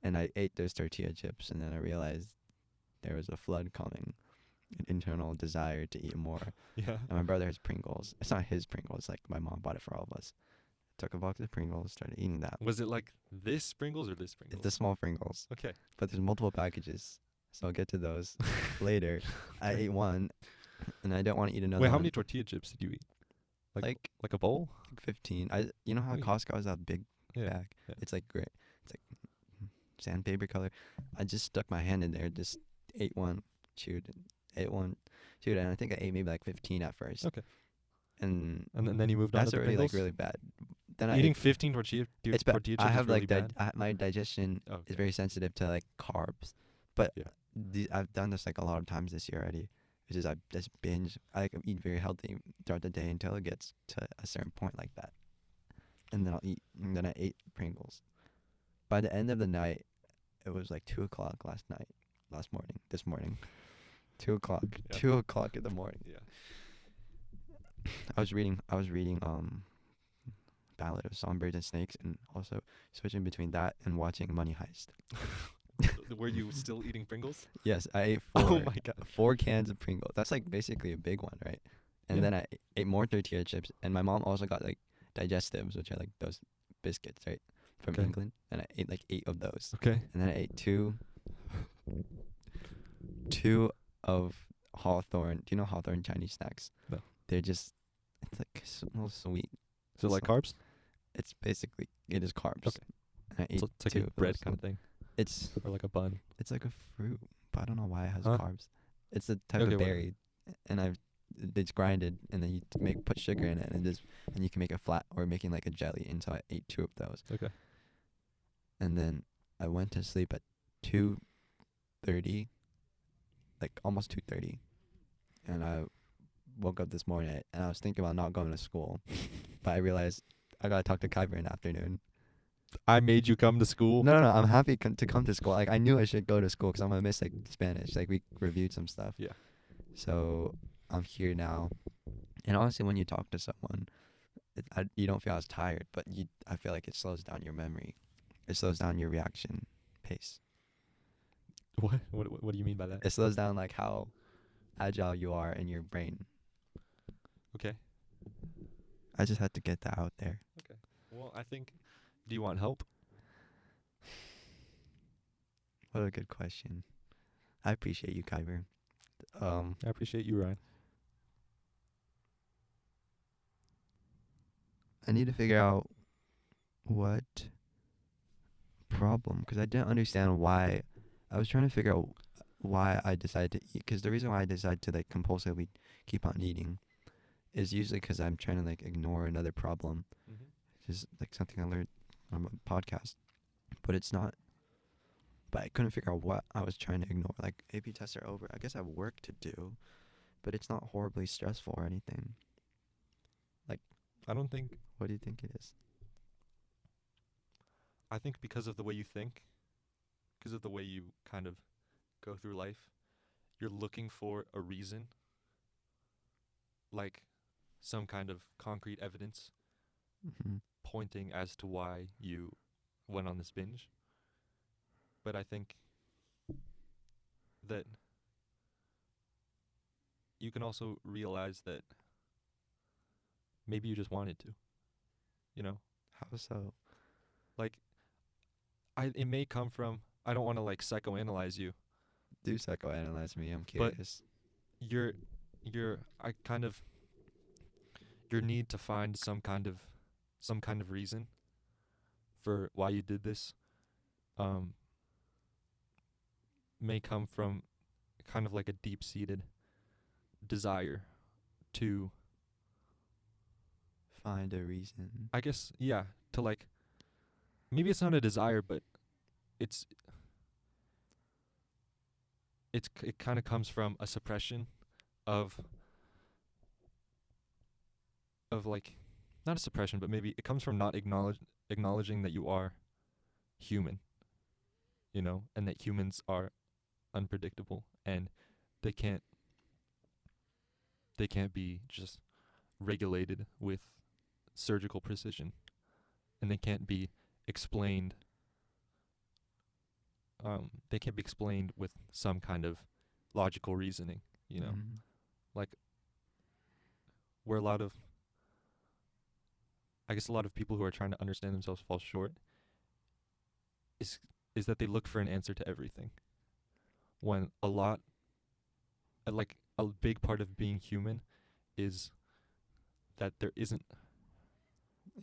And I ate those tortilla chips and then I realized there was a flood coming, an internal desire to eat more. Yeah. And my brother has Pringles. It's not his Pringles. Like my mom bought it for all of us. Took a box of Pringles, started eating that. Was it like this Pringles or this Pringles? It's the small Pringles, Okay. but there's multiple packages, so I'll get to those later. I ate one, and I don't want to eat another. Wait, how one. many tortilla chips did you eat? Like Like a bowl? 15. You know how Wait. Costco has that big Yeah. bag? Yeah. It's like gray. It's like sandpaper color. I just stuck my hand in there, just ate one, chewed, ate one, chewed, and I think I ate maybe like 15 at first. Okay. And And then you moved on that's to the already Pringles? like really bad. Then I Eating ate, 15 tortilla it's bad. tortilla chips I have is really like bad? my digestion Okay. is very sensitive to like carbs, but Yeah. I've done this like a lot of times this year already. Which is I just binge. I like eat very healthy throughout the day until it gets to a certain point like that, and then I'll eat. And then I ate Pringles. By the end of the night, it was like 2 o'clock this morning, 2 o'clock, Yeah. 2 o'clock in the morning. Yeah. I was reading Ballad of Songbirds and Snakes, and also switching between that and watching Money Heist. Were you still eating Pringles? Yes, I ate Oh my god. 4 cans of Pringles. That's like basically a big one, right? And Yeah. then I ate more tortilla chips, and my mom also got like digestives, which are like those biscuits, right, from Okay. England, and I ate like 8 of those. Okay. And then I ate two of Hawthorne. Do you know Hawthorne Chinese snacks? No. They're just, it's like a little sweet. So like So- carbs? It is carbs. Okay. And I ate So it's like 2 a of bread those. kind of thing, It's or like a bun. it's like a fruit, but I don't know why it has Huh? carbs. It's a type Okay, of whatever. berry, and it's grinded, and then you put sugar in it, and you can make it flat or making like a jelly. And so I ate 2 of those, Okay. and then I went to sleep at 2:30, like almost 2:30, and I woke up this morning and I was thinking about not going to school, but I realized I gotta talk to Khyber in the afternoon. I made you come to school? No, I'm happy to come to school. Like I knew I should go to school because I'm gonna miss like Spanish. Like we reviewed some stuff. Yeah. So I'm here now, and honestly, when you talk to someone, you don't feel as tired, but I feel like it slows down your memory. It slows down your reaction pace. What? What do you mean by that? It slows down like how agile you are in your brain. Okay. I just had to get that out there. Well, I think. Do you want help? What a good question. I appreciate you, Khyber. I appreciate you, Ryan. I need to figure out what problem, because I didn't understand why. I was trying to figure out why I decided to eat, because the reason why I decided to like compulsively keep on eating is usually because I'm trying to like ignore another problem. Mm-hmm. Just like something I learned on a podcast, but it's not. But I couldn't figure out what I was trying to ignore. Like AP tests are over. I guess I have work to do, but it's not horribly stressful or anything. I don't think. What do you think it is? I think because of the way you think, because of the way you kind of go through life, you're looking for a reason, like some kind of concrete evidence Mm-hmm. pointing as to why you went on this binge. But I think that you can also realize that maybe you just wanted to, you know? How so? Like, it may come from, I don't want to like psychoanalyze you, Do psychoanalyze me. I'm But- curious. your need to find some kind of reason for why you did this may come from kind of like a deep-seated desire to, Find a reason. I guess, yeah, to like, maybe it's not a desire, but it's it kind of comes from a suppression of like, not a suppression, but maybe it comes from not acknowledging that you are human, you know, and that humans are unpredictable, and they can't they can't be just regulated with surgical precision, and they can't be explained with some kind of logical reasoning, you know. Mhm. Like, where a lot of I guess a lot of people who are trying to understand themselves fall short is that they look for an answer to everything, when like a big part of being human is that An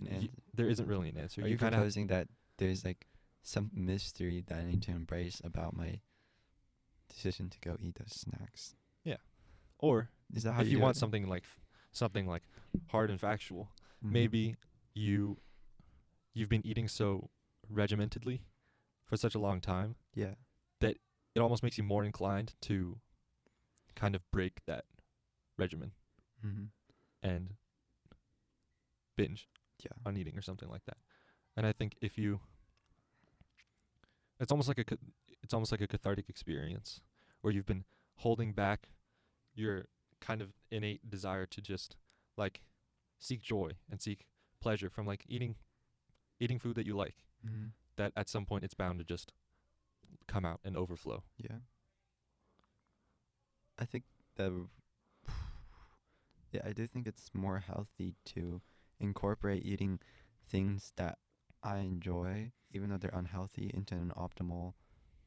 answer. there isn't really an answer. Are You you kind of proposing that there's like some mystery that I need to embrace about my decision to go eat those snacks? yeah. Or Is that how if you you do want it? something like hard and factual, Mhm. maybe you've been eating so regimentedly for such a long time Yeah. that it almost makes you more inclined to kind of break that regimen Mhm. and binge Yeah. on eating or something like that. And I think if you it's almost like it's almost like a cathartic experience where you've been holding back your kind of innate desire to just like seek joy and seek pleasure from like eating food that you like, Mhm. that at some point it's bound to just come out and overflow. Yeah. I think that yeah, I do think it's more healthy to incorporate eating things that I enjoy, even though they're unhealthy, into an optimal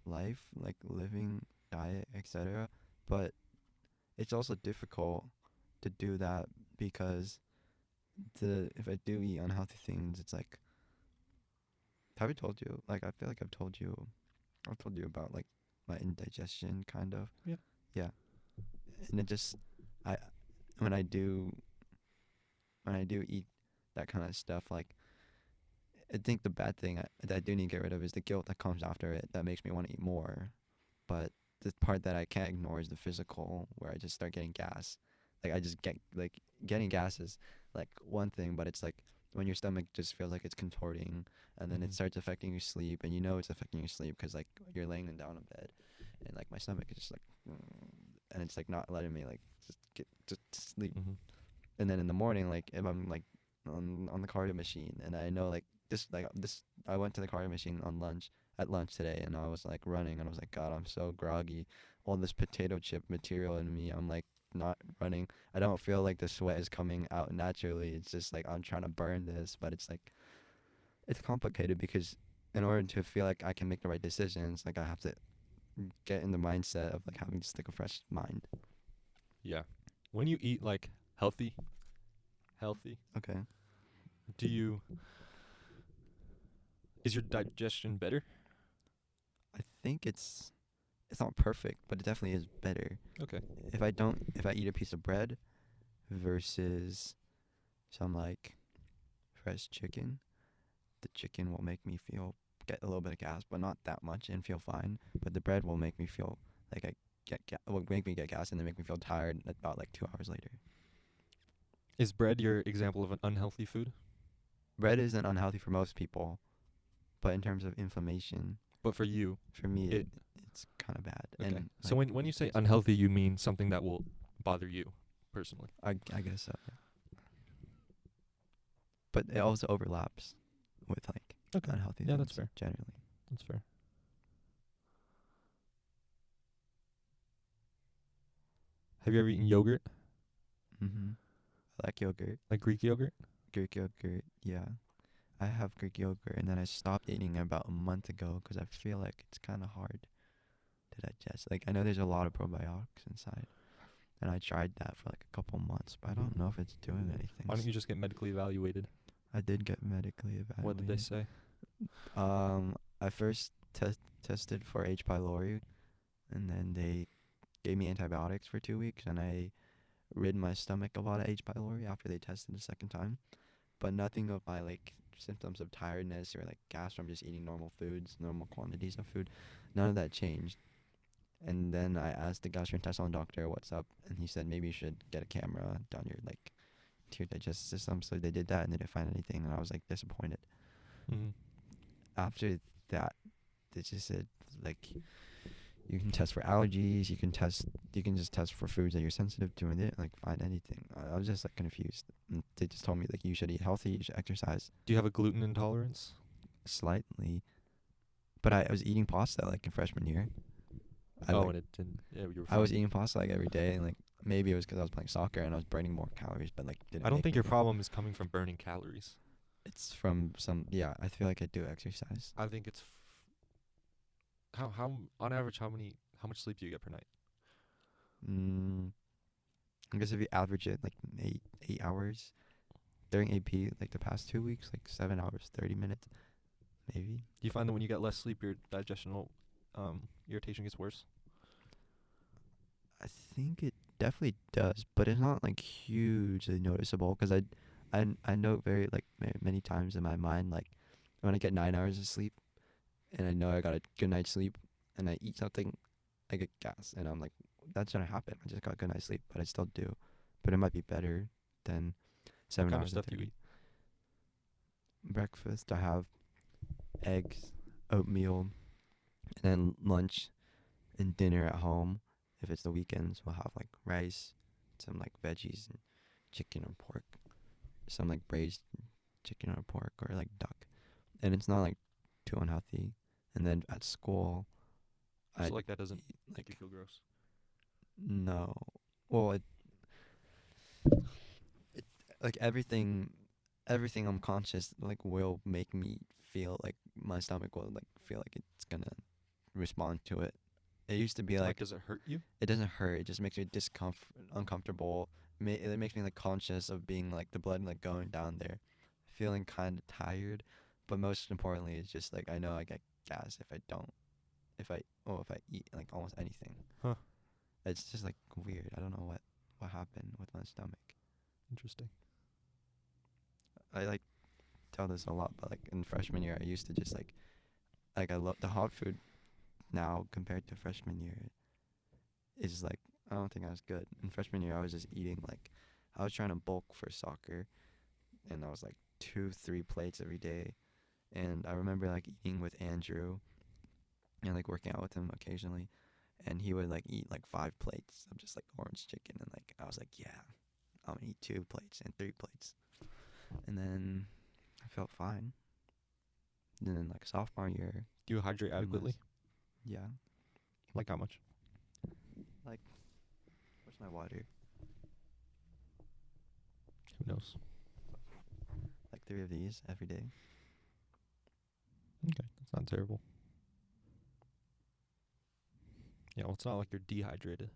life, like living, diet, etc. But it's also difficult to do that because if I do eat unhealthy things, it's like, have I told you? Like, I feel like I've told you about like my indigestion, kind of. Yeah. Yeah, and it just, I when I do eat that kind of stuff, like I think the bad thing that I do need to get rid of is the guilt that comes after it that makes me want to eat more. But the part that I can't ignore is the physical, where I just start getting gas. Like I just get like getting gas is like one thing, but it's like when your stomach just feels like it's contorting, and then it Mhm. starts affecting your sleep, and you know it's affecting your sleep because like you're laying down in bed, and like my stomach is just like, and it's like not letting me like just sleep. Mhm. And then in the morning, like if I'm like on the cardio machine, and I know this I went to the cardio machine on lunch at lunch today, and I was like running, and I was like, God, I'm so groggy. All this potato chip material in me, I'm like not running. I don't feel like the sweat is coming out naturally. It's just like I'm trying to burn this, but it's like it's complicated because in order to feel like I can make the right decisions, like I have to get in the mindset of like having just like a fresh mind. Yeah. When you eat like healthy, Okay. do you is your digestion better? I think it's not perfect, but it definitely is better. Okay. If I eat a piece of bread versus some like fresh chicken, the chicken will make me get a little bit of gas, but not that much, and feel fine. But the bread will make me feel like I will make me get gas, and then make me feel tired about like 2 hours later. Is bread your example of an unhealthy food? Bread isn't unhealthy for most people, but in terms of inflammation, But for you, for me it it's kind of bad. okay. And So like when you say it's- unhealthy, you mean something that will bother you personally. I guess so. Yeah. But it also overlaps with like Okay. unhealthy Yeah, that's things fair. generally. That's fair. Have you ever eaten yogurt? Mhm. I like yogurt. Like Greek yogurt? Greek yogurt, yeah. I have Greek yogurt, and then I stopped eating it about a month ago because I feel like it's kind of hard to digest. Like I know there's a lot of probiotics inside, and I tried that for like a couple months, but I don't know if it's doing anything. Why don't you just get medically evaluated? I did get medically evaluated. What did they say? I first tested for H. pylori, and then they gave me antibiotics for 2 weeks, and I rid my stomach of all the H. pylori after they tested the second time. But nothing of my like symptoms of tiredness or like gas from just eating normal foods, normal quantities of food, none of that changed. And then I asked the gastrointestinal doctor what's up, and he said maybe you should get a camera down your like to your digestive system. So they did that, and they didn't find anything, and I was like disappointed. Mm-hmm. After that, they just said like you can test for allergies, you can just test for foods that you're sensitive to, and they didn't like find anything. I was just like confused. And they just told me like you should eat healthy, you should exercise Do you have a gluten intolerance? slightly, but I was eating pasta like in freshman year. And it didn't. Yeah, you were I fine. was eating pasta like every day, and like maybe it was because I was playing soccer and I was burning more calories, but like didn't. I don't make think me- your problem is coming from burning calories. It's from some. Yeah, I feel like I do exercise. I think it's how on average how much sleep do you get per night? I guess if you average it like 8 hours during AP, like the past 2 weeks, like 7 hours 30 minutes, maybe. Do you find that when you get less sleep, your digestional irritation gets worse? I think it definitely does, but it's not like hugely noticeable because I know very like many times in my mind like when I get 9 hours of sleep and I know I got a good night's sleep and I eat something, I get gas and I'm like that's gonna happen. I just got a good night's sleep, but I still do. But it might be better than What 7 kind of hours stuff of do you eat? breakfast. I have eggs, oatmeal, and then lunch and dinner at home. If it's the weekends, we'll have like rice, some like veggies and chicken or pork, some like braised chicken or pork or like duck, and it's not like too unhealthy. And then at school, I So like that doesn't eat, make you like feel gross. no, well it like everything I'm conscious like will make me feel like my stomach will like feel like it's gonna respond to it. It used to be Like, like does it hurt you? it doesn't hurt. It just makes me uncomfortable. It makes me like conscious of being like the blood like going down there, feeling kind of tired. But most importantly, it's just like I know I get gas if I don't, if I eat like almost anything. Huh. It's just like weird. I don't know what happened with my stomach. Interesting. I like tell this a lot, but like in freshman year, I used to just like I love the hot food now compared to freshman year is like I don't think I was good. In freshman year, I was just eating like I was trying to bulk for soccer, and I was like 2-3 plates every day. And I remember like eating with Andrew and like working out with him occasionally, and he would like eat like 5 plates of just like orange chicken, and like I was like, yeah, I'm gonna eat 2 plates and 3 plates, and then I felt fine. And then like sophomore year, Do you hydrate adequately? yeah, Like how much? like where's my water? Who knows? Like 3 of these every day. Okay, that's not terrible. Yeah, well, it's not like you're dehydrated.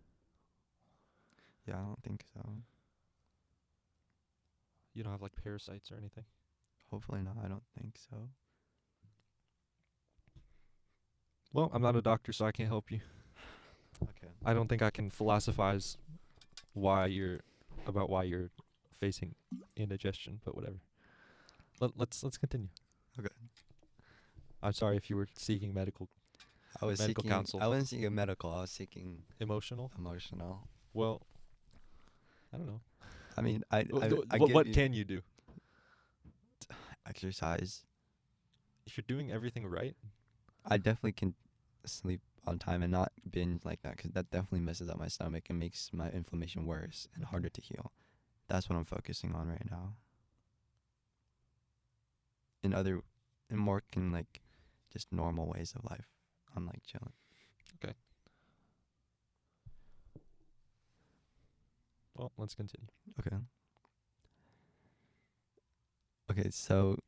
Yeah, I don't think so. You don't have like parasites or anything. Hopefully not. I don't think so. Well, I'm not a doctor, so I can't help you. Okay. I don't think I can philosophize why you're facing indigestion, but whatever. Let's continue. Okay. I'm sorry if you were seeking medical I was medical seeking. counsel. I wasn't seeking medical. I was seeking Emotional. emotional. Well, I don't know. I mean, I What give you can you do exercise. if you're doing everything right? I definitely can sleep on time and not binge like that because that definitely messes up my stomach and makes my inflammation worse and harder to heal. That's what I'm focusing on right now. In more can like just normal ways of life. I'm like chilling. Well, let's continue. Okay. Okay, so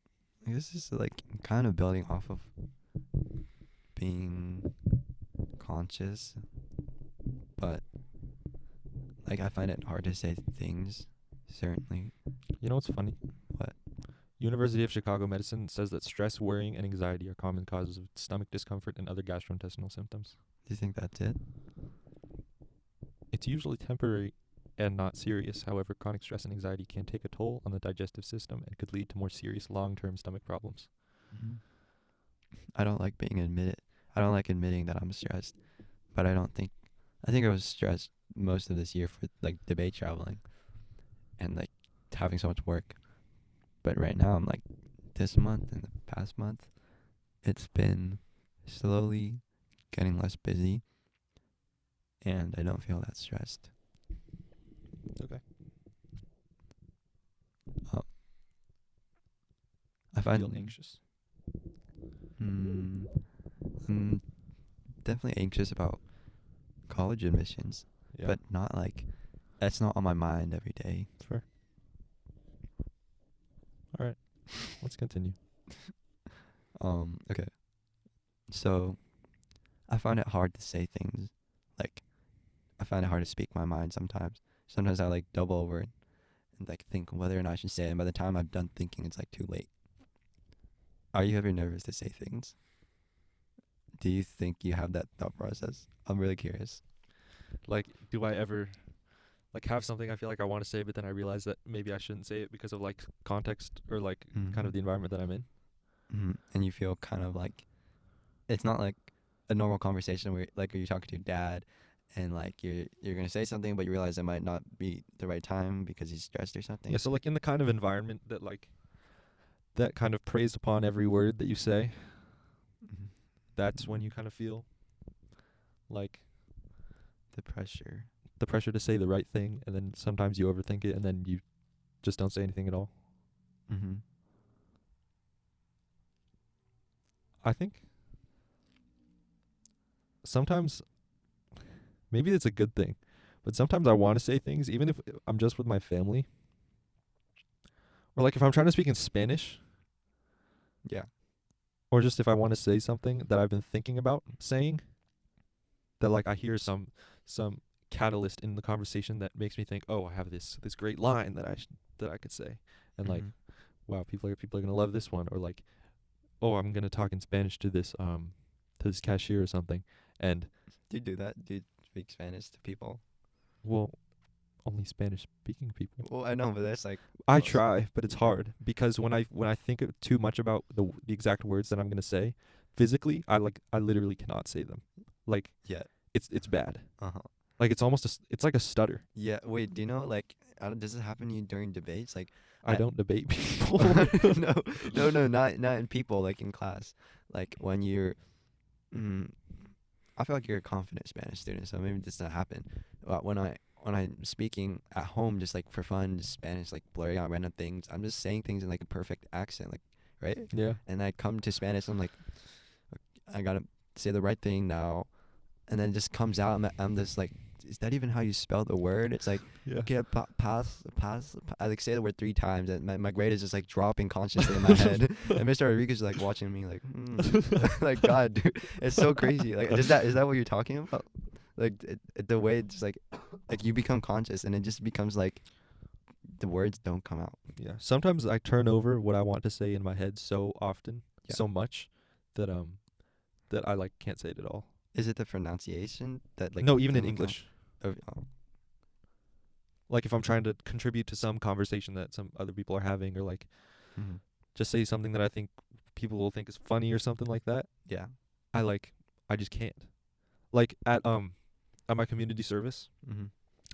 this is like kind of building off of being conscious, but like I find it hard to say things, certainly. You know what's funny? What? University of Chicago Medicine says that stress, worrying, and anxiety are common causes of stomach discomfort and other gastrointestinal symptoms. Do you think that's it? It's usually temporary and not serious. However, chronic stress and anxiety can take a toll on the digestive system and could lead to more serious long-term stomach problems. I don't like being admitted. I don't like admitting that I'm stressed, but I think I was stressed most of this year for like debate traveling and like having so much work. But right now I'm like this month and the past month, it's been slowly getting less busy, and I don't feel that stressed. Okay. Um, I find Feel anxious. I'm definitely anxious about college admissions, Yeah. but not like that's not on my mind every day. Fair. All right. Let's continue. Okay. So I find it hard to say things. Like I find it hard to speak my mind sometimes. Sometimes I like double over it and like think whether or not I should say it. And by the time I'm done thinking, it's like too late. Are you ever nervous to say things? Do you think you have that thought process? I'm really curious. Like, do I ever like have something I feel like I want to say, but then I realize that maybe I shouldn't say it because of like context or like kind of the environment that I'm in? And you feel kind of like it's not like a normal conversation where like you're talking to your dad and like you're gonna say something but you realize it might not be the right time because he's stressed or something. Yeah. So like in the kind of environment that like that kind of preys upon every word that you say, that's when you kind of feel like the pressure. the pressure to say the right thing, and then sometimes you overthink it, and then you just don't say anything at all. I think sometimes maybe it's a good thing, but sometimes I want to say things even if I'm just with my family, or like if I'm trying to speak in Spanish, Yeah. or just if I want to say something that I've been thinking about saying, that like I hear some catalyst in the conversation that makes me think, oh, I have this great line that I could say, and like, wow, people are gonna love this one, or like, oh, I'm gonna talk in Spanish to this cashier or something, and Do you do that? Do you speak Spanish to people? well, only Spanish speaking people. Well, I know, but that's like I most- try, but it's hard because when I think too much about the exact words that I'm gonna say, physically, I literally cannot say them. Like yeah. it's bad. Uh-huh. Like it's almost it's like a stutter. Yeah. Wait, do you know like does it happen to you during debates? Like I don't debate people. no, not in people, like in class. Like when you're I feel like you're a confident Spanish student, so maybe this doesn't happen. When I'm speaking at home, just like for fun, just Spanish, like blurring out random things, I'm just saying things in like a perfect accent, like right. Yeah. And I come to Spanish, I'm like, I gotta say the right thing now, and then it just comes out. I'm just like, is that even how you spell the word? It's like, Yeah. get pass. I like say the word 3 times, and my grade is just like dropping consciously in my head. And Mr. Rodriguez is like watching me, like, like God, dude, it's so crazy. Like, is that what you're talking about? Like the way it's like you become conscious, and it just becomes like the words don't come out. Yeah. Sometimes I turn over what I want to say in my head so often, Yeah. so much that I like can't say it at all. Is it the pronunciation that like? No, even in doesn't come- English. Oh. Like if I'm trying to contribute to some conversation that some other people are having, or like just say something that I think people will think is funny or something like that, Yeah. I just can't. Like at my community service,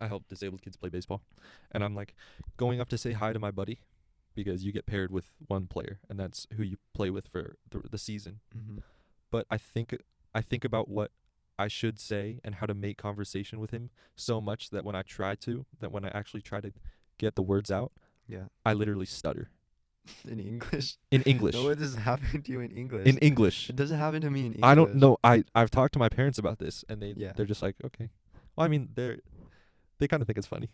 I help disabled kids play baseball, and I'm like going up to say hi to my buddy, because you get paired with one player, and that's who you play with for the season. But I think about what I should say and how to make conversation with him so much that when I actually try to get the words out, Yeah. I literally stutter. In English? In English. No, it doesn't happen to you in English. In English. It doesn't happen to me in English. I don't know. I've talked to my parents about this, and Yeah. they're just like, okay. Well, I mean, they kind of think it's funny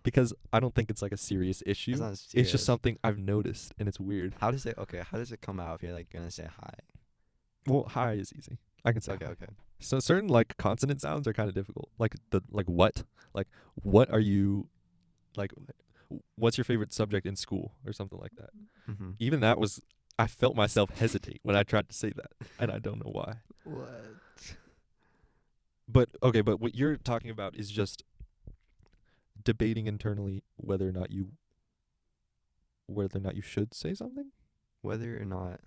because I don't think it's like a serious issue. It's not It's serious. just something I've noticed, and it's weird. How does it come out if you're like gonna say hi? Well, hi is easy. I can say Okay, hi. okay. So certain like consonant sounds are kind of difficult. Like what are you, like, what's your favorite subject in school or something like that. Even that was, I felt myself hesitate when I tried to say that, and I don't know why. What? But okay, but what you're talking about is just debating internally whether or not you should say something. Whether or not.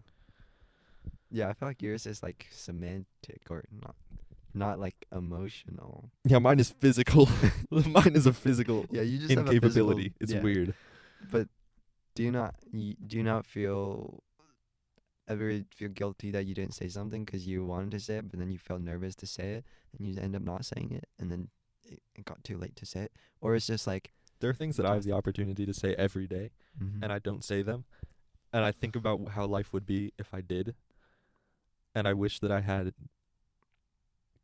Yeah, I feel like yours is like semantic or not like emotional. Yeah, mine is physical. Mine is a physical Yeah, you just have a physical. incapability. It's Yeah. weird. But do you not ever feel guilty that you didn't say something because you wanted to say it, but then you felt nervous to say it, and you end up not saying it, and then it got too late to say it? Or it's just like, There are things that I have the opportunity to say every day, mm-hmm. and I don't say them. And I think about how life would be if I did. And I wish that I had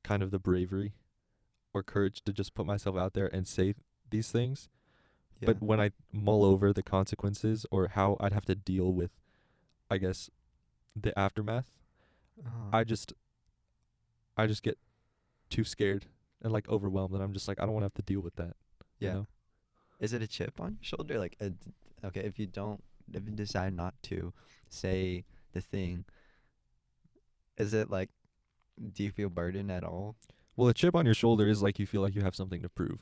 kind of the bravery or courage to just put myself out there and say these things. Yeah. But when I mull over the consequences or how I'd have to deal with, I guess, the aftermath, I just get too scared and like overwhelmed, and I'm just like, I don't want to have to deal with that. Yeah. You know? Is it a chip on your shoulder? Like, okay, if you decide not to say the thing, is it like, do you feel burdened at all? Well, a chip on your shoulder is like you feel like you have something to prove.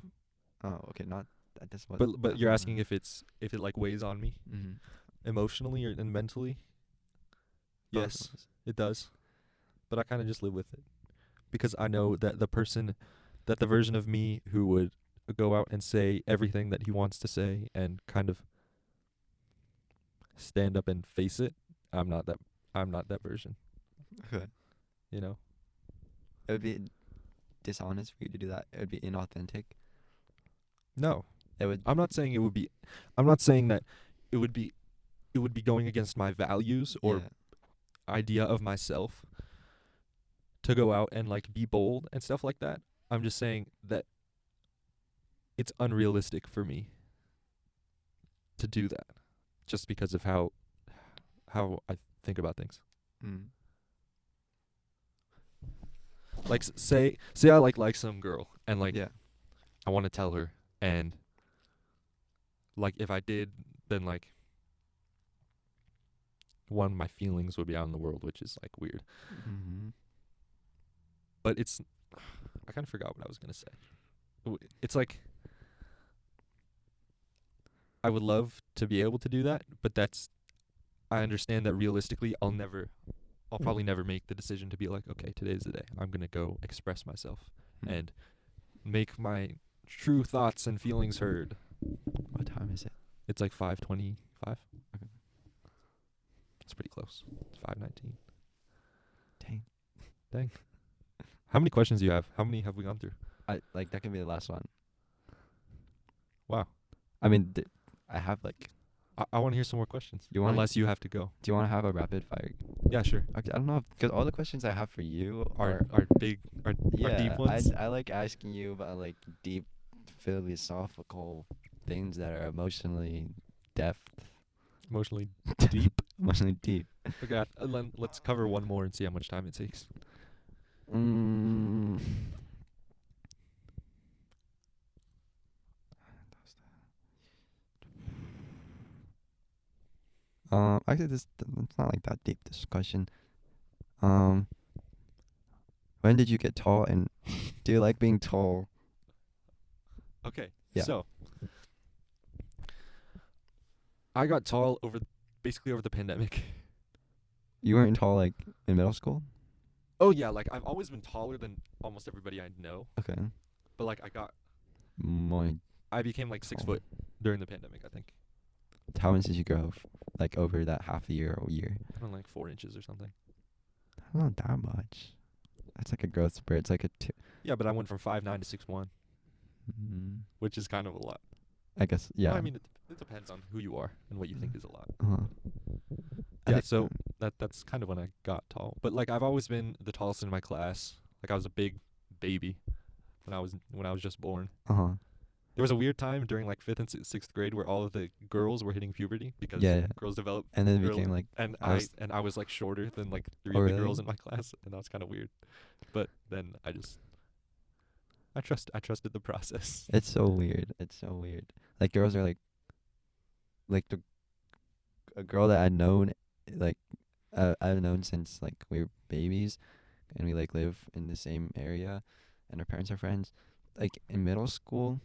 Oh, okay, not that's what. But you're asking if it like weighs on me Mm-hmm. emotionally and mentally. Yes, it does. But I kind of just live with it because I know that the version of me who would go out and say everything that he wants to say and kind of stand up and face it, I'm not that version. Okay. You know? It would be dishonest for you to do that. It would be inauthentic. No. It would. I'm not saying it would be. I'm not saying that it would be going against my values or idea of myself to go out and like be bold and stuff like that. I'm just saying that it's unrealistic for me to do that just because of how I think about things. Mm. Like say I like some girl and like Yeah. I want to tell her, and like if I did, then like one, my feelings would be out in the world, which is like weird. Mm-hmm. But I kind of forgot what I was gonna say. It's like I would love to be able to do that, but I understand that realistically I'll probably never make the decision to be like, okay, today's the day. I'm gonna go express myself and make my true thoughts and feelings heard. What time is it? It's like 5:25. Okay. It's pretty close. It's 5:19. Dang. How many questions do you have? How many have we gone through? That can be the last one. Wow. I mean, I have like. I want to hear some more questions. Unless you have to go. Do you want to have a rapid fire? Yeah, sure. Okay, I don't know, because all the questions I have for you Are big, are deep ones. I like asking you about like deep philosophical things that are emotionally depth. Emotionally deep. Emotionally deep. Okay, let's cover one more and see how much time it takes. Actually, it's not like that deep, this question. When did you get tall, and do you like being tall? Okay. Yeah. So I got tall basically over the pandemic. You weren't tall like in middle school? Oh yeah, like I've always been taller than almost everybody I know. Okay. But like I became like 6 foot during the pandemic, I think. How much did you grow, like over that half a year or year? I don't know, like 4 inches or something. Not that much. That's like a growth spurt. It's like a two. Yeah, but I went from 5'9" to 6'1", which is kind of a lot. I guess, yeah. Well, I mean, it depends on who you are and what you think is a lot. Yeah, so that's kind of when I got tall. But like I've always been the tallest in my class. Like I was a big baby when I was just born. There was a weird time during like 5th and 6th grade where all of the girls were hitting puberty because girls develop, and then it became like, and I was like shorter than like 3 of the girls in my class, and that was kind of weird. But then I trusted the process. It's so weird. Like girls are like a girl that I've known, like I've known since like we were babies, and we like live in the same area, and our parents are friends. Like in middle school,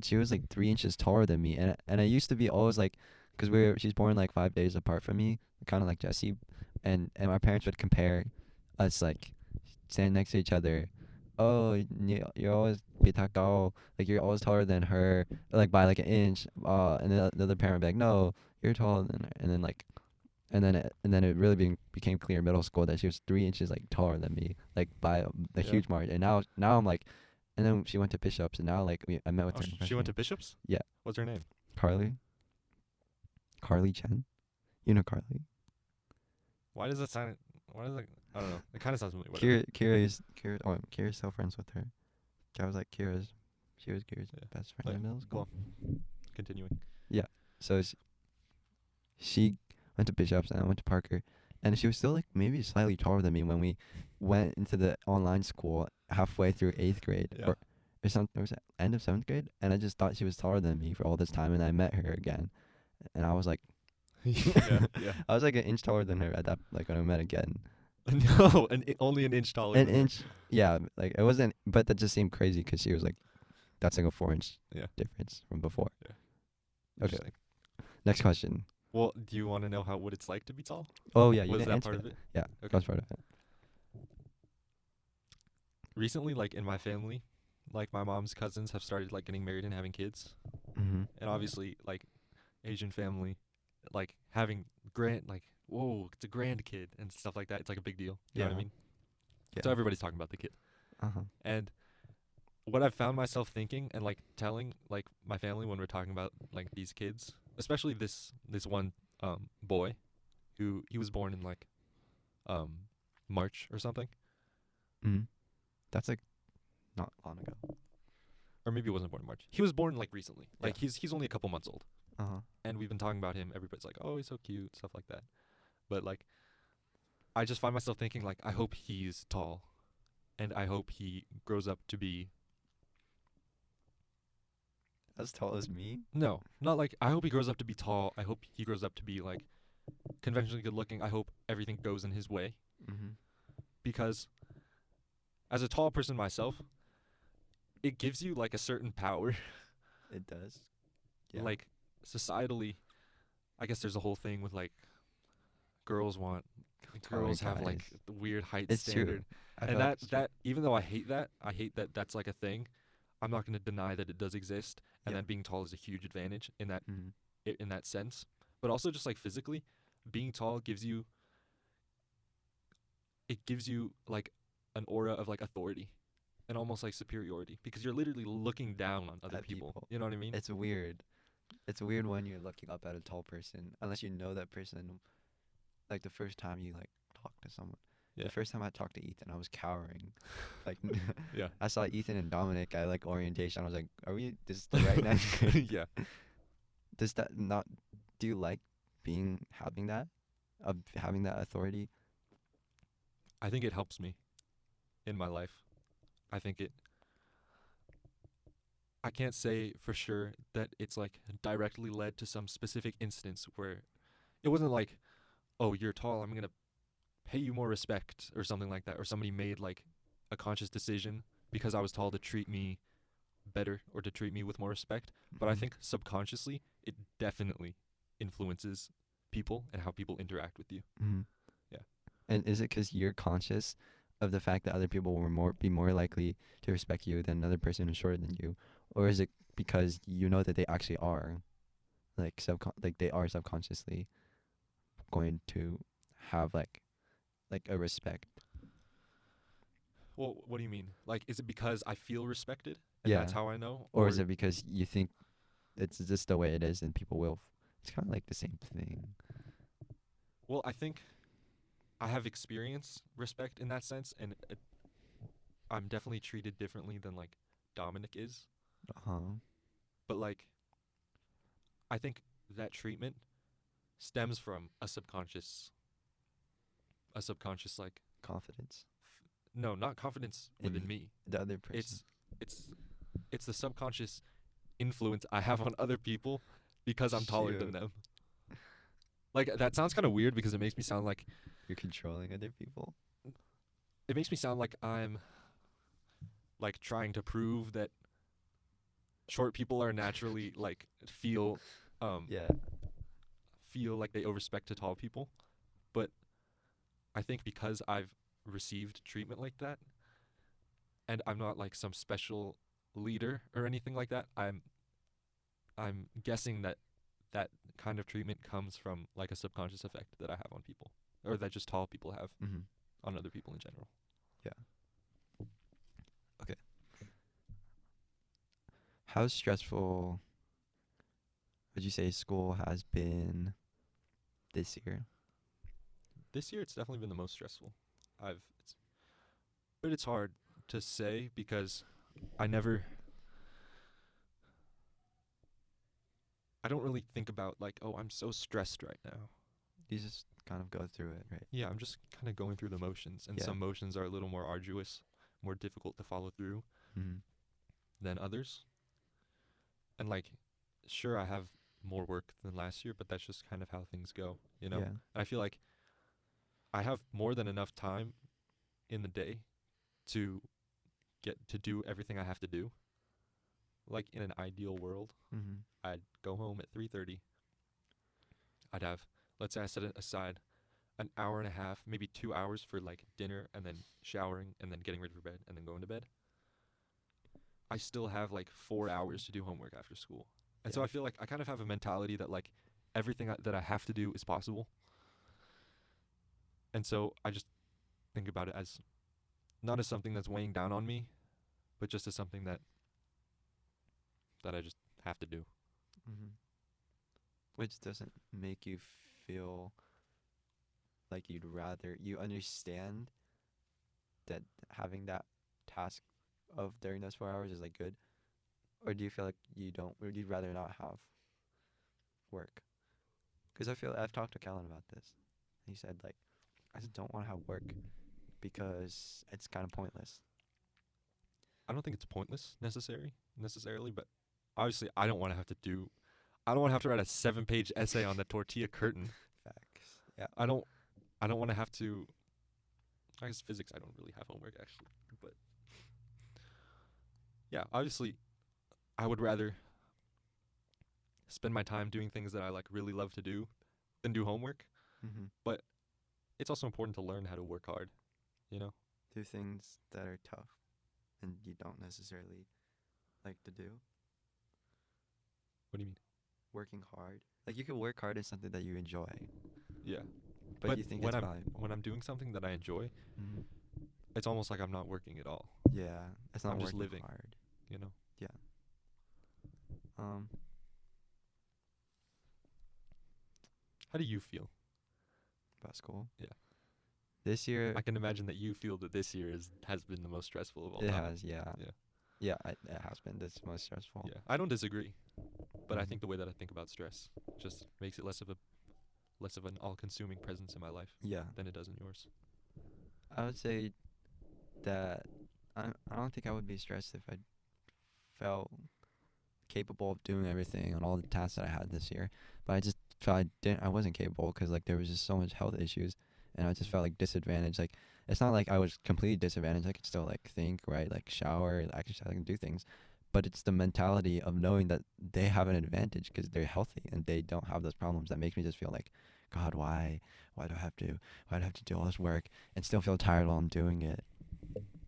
she was like 3 inches taller than me, and I used to be always like, because she's born like 5 days apart from me, kind of like Jessie, and my parents would compare us, like stand next to each other. Oh, you're always pitako, like you're always taller than her, like by like an inch. And then the other parent would be like, no, you're taller than her. And then like, and then it really became clear in middle school that she was 3 inches like taller than me, like by a Yeah. huge margin. And now I'm like, and then she went to Bishops, and now like I met with Oh, her. in she freshman went to year. Bishops? Yeah. What's her name? Carly Chen, you know Carly. Why does that sound? Why does that? I don't know. It kind of sounds familiar. Whatever. Kira's still friends with her. I was like she was Kira's Yeah. best friend Like, in middle school. well, continuing. So she went to Bishops and I went to Parker, and she was still like maybe slightly taller than me when we went into the online school halfway through 8th grade, Yeah. or something. Or was it end of 7th grade? And I just thought she was taller than me for all this time, and I met her again, and I was like, Yeah. I was like an inch taller than her at that, like when I met again. No, only an inch taller. An than her. inch, yeah, like it wasn't, but that just seemed crazy because she was like, that's like a 4 inch Yeah. difference from before. Okay. Interesting. Next question. Well, do you want to know what it's like to be tall? Oh yeah, you Was didn't that answer part it. of it? Yeah, Okay. that was part of it. Recently, like in my family, like my mom's cousins have started like getting married and having kids, Mm-hmm. and obviously like Asian family, like having whoa, it's a grand kid and stuff like that. It's like a big deal. You know what I Yeah. mean? Yeah. So everybody's talking about the kid. Uh-huh. And what I've found myself thinking and like telling like my family when we're talking about like these kids, especially this one boy who he was born in like March or something, Mm-hmm. That's like not long ago. or maybe he wasn't born in March. He was born like recently. Like Yeah. he's only a couple months old. Uh-huh. And we've been talking about him. Everybody's like, "Oh, he's so cute," stuff like that. But like I just find myself thinking like I hope he's tall and I hope he grows up to be As tall as me? no, not like I hope he grows up to be tall. I hope he grows up to be like conventionally good looking. I hope everything goes in his way Mm-hmm. because as a tall person myself, it gives you like a certain power. It does. Yeah. Like societally, I guess there's a whole thing with like girls want girls have like guys. the weird height It's true. standard. I And feel like it's true. that even though I hate that that's like a thing. I'm not going to deny that it does exist and Yeah. that being tall is a huge advantage in that Mm-hmm. in that sense. But also just like physically, being tall gives you like an aura of like authority and almost like superiority because you're literally looking down on other At people. people. You know what I mean? It's weird. It's weird when you're looking up at a tall person, unless you know that person. Like the first time you like talk to someone. Yeah. The first time I talked to Ethan, I was cowering. Like, Yeah. I saw Ethan and Dominic at like orientation. I was like, "Are we? This is the right next grade?" Yeah. Does that not? Do you like having that authority? I think it helps me in my life. I think I can't say for sure that it's like directly led to some specific instance where it wasn't like, "Oh, you're tall, I'm going to pay you more respect," or something like that, or somebody made like a conscious decision because I was tall to treat me better or to treat me with more respect. But I Mhm. think subconsciously it definitely influences people and how people interact with you. Mhm. Yeah. And is it because you're conscious of the fact that other people will be more likely to respect you than another person who's shorter than you, or is it because you know that they actually are, like like they are subconsciously going to have like a respect? Well, what do you mean? Like, is it because I feel respected and Yeah. that's how I know? Or is it because you think it's just the way it is and people will? It's kind of like the same thing. Well, I think I have experienced respect in that sense, and I'm definitely treated differently than like Dominic is. Uh-huh. But like, I think that treatment stems from a subconscious like Confidence. no, not confidence within In me. the other person. It's the subconscious influence I have on other people because I'm taller than Shoot. them. Like that sounds kind of weird because it makes me sound like You're controlling other people. I'm like trying to prove that short people are naturally like feel Yeah. feel like they owe respect to tall people. But I think because I've received treatment like that, and I'm not like some special leader or anything like that. I'm guessing that that kind of treatment comes from like a subconscious effect that I have on people, or that just tall people have Mm-hmm. on other people in general. Yeah. Okay. How stressful would you say school has been this year? This year, it's definitely been the most stressful. But it's hard to say because I never, I don't really think about like, oh, I'm so stressed right now. You just kind of go through it, right? Yeah, I'm just kind of going through the motions, and Yeah. some motions are a little more arduous, more difficult to follow through Mm-hmm. than others. And like, sure, I have more work than last year, but that's just kind of how things go, you know? Yeah. And I feel like I have more than enough time in the day to get to do everything I have to do. Like in an ideal world, Mm-hmm. I'd go home at 3:30. I'd have, let's say I set aside an hour and a half, maybe 2 hours for like dinner and then showering and then getting ready for bed and then going to bed. I still have like 4 hours to do homework after school. And so Yeah. I feel like I kind of have a mentality that like everything that I have to do is possible. And so I just think about it as not as something that's weighing down on me, but just as something that I just have to do. Mm-hmm. Which doesn't make you feel like you understand that having that task of during those 4 hours is like good, or do you feel like you don't, or you'd rather not have work? Because I feel I've talked to Callan about this. He said like I just don't want to have work because it's kind of pointless. I don't think it's pointless necessarily, but obviously I don't want to have to do I don't want to have to write a 7-page essay on the tortilla curtain. Facts. Yeah. I don't want to have to I guess physics I don't really have homework actually, but yeah, obviously I would rather spend my time doing things that I like really love to do than do homework, Mm-hmm. but it's also important to learn how to work hard, you know? Do things that are tough and you don't necessarily like to do. What do you mean? Working hard. Like you can work hard at something that you enjoy, Yeah. but you think when it's I'm valuable. when I'm doing something that I enjoy, Mm-hmm. it's almost like I'm not working at all. Yeah, it's not I'm just working living. hard. You know? Yeah. Um. How do you feel? About school. Yeah. This year, I can imagine that you feel that this year has been the most stressful of all it time. has. Yeah. Yeah. Yeah, it has been this most stressful. Yeah. I don't disagree, but I Mhm. think the way that I think about stress just makes it less of an all-consuming presence in my life Yeah, than it does in yours. I would say that I don't think I would be stressed if I felt capable of doing everything on all the tasks that I had this year. But I just felt I wasn't capable because like there was just so much health issues, and I just felt like disadvantaged. Like it's not like I was completely disadvantaged. I could still like think, right, like shower, exercise, I can do things. But it's the mentality of knowing that they have an advantage because they're healthy and they don't have those problems that makes me just feel like, God, why do I have to, why do I have to do all this work and still feel tired while I'm doing it?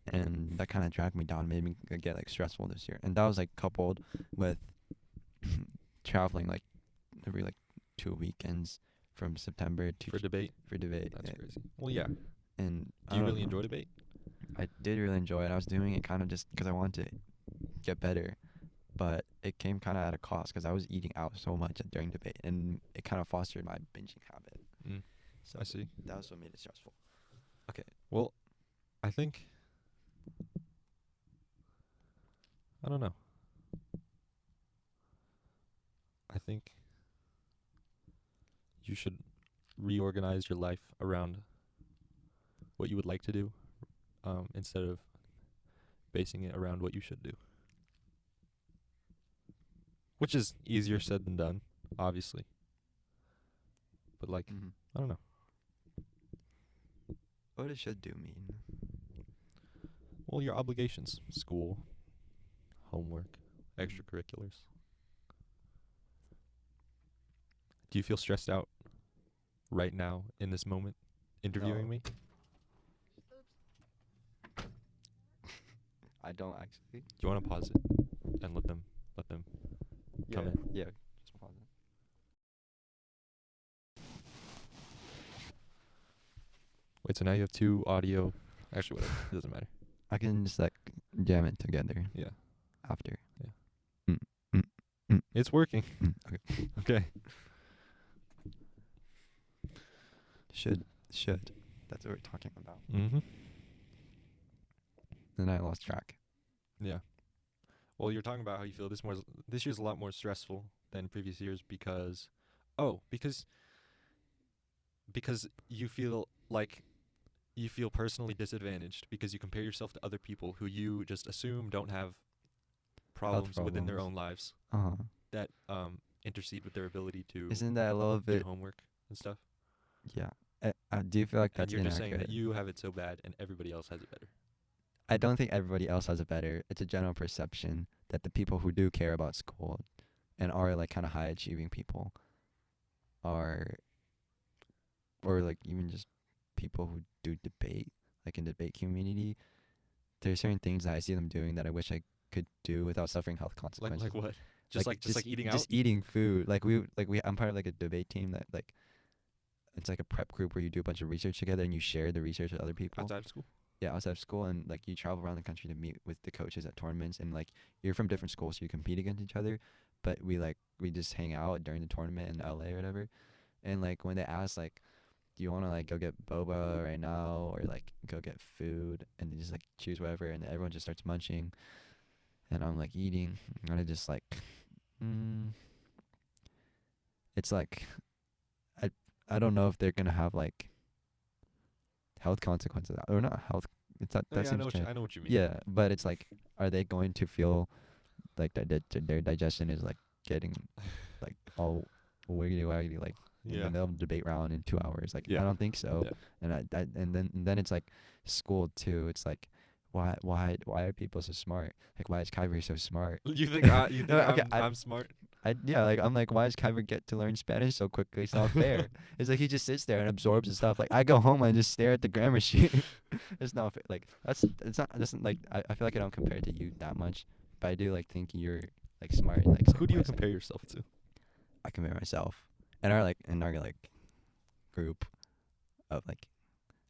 And that kind of dragged me down, made me get like stressful this year. And that was like coupled with traveling like every like 2 weekends from September to For debate? for debate. That's crazy. Well, yeah. And Do you really enjoy debate? I did really enjoy it. I was doing it kind of just because I wanted to get better, but it came kind of at a cost because I was eating out so much during debate, and it kind of fostered my binging habit. Mm, So I see. that was what made it stressful. Well, I think I don't know. I think you should reorganize your life around what you would like to do, instead of basing it around what you should do. Which is easier said than done, obviously. But like, Mm-hmm. I don't know. What it should do mean? Well, your obligations, school, homework, extracurriculars. Do you feel stressed out right now in this moment interviewing No. me? I don't actually. Do you want to pause it and let them come in? Yeah. Just pause it. Wait, so now you have 2 audio. Actually, whatever. It doesn't matter. I can just like jam it together Yeah. after. It's working. Okay. Okay. Should. That's what we're talking about. Mm-hmm. Then I lost track. Yeah. Well, you're talking about how you feel this year's a lot more stressful than previous years because you feel like you feel personally disadvantaged because you compare yourself to other people who you just assume don't have problems within their own lives that intercede with their ability to Isn't that a little do bit? homework and stuff. Yeah. I do feel like And that's you're just inaccurate. saying that you have it so bad and everybody else has it better. I don't think everybody else has it better. It's a general perception that the people who do care about school and are like kind of high achieving people are, or like even just people who do debate, like in the debate community, there's certain things that I see them doing that I wish I could do without suffering health consequences. Like what? Just eating out? Just eating food. I'm part of like a debate team that like, it's like a prep group where you do a bunch of research together and you share the research with other people. Outside of school? Yeah, outside of school, and like you travel around the country to meet with the coaches at tournaments, and like you're from different schools, so you compete against each other. But we just hang out during the tournament in LA or whatever. And like when they ask like, do you want to like go get boba right now or like go get food, and they just like choose whatever, and everyone just starts munching, and I'm like eating, and I just like, it's like, I don't know if they're gonna have like health consequences or not health. It's not, that I seems know what you mean. yeah, but it's like, are they going to feel like their digestion is like getting like all wiggity waggity like in the middle of the debate round in 2 hours? Like I don't think so. Yeah. And then it's like school too. It's like why are people so smart? Like why is Khyber so smart? You think I'm smart? I'm like, why does Khyber get to learn Spanish so quickly? It's not fair. It's like he just sits there and absorbs the stuff. Like I go home and just stare at the grammar sheet. It's not fair. Like that's like I feel like I don't compare to you that much, but I do like think you're like smart. And, like Who do you compare yourself to? I compare myself in our group of like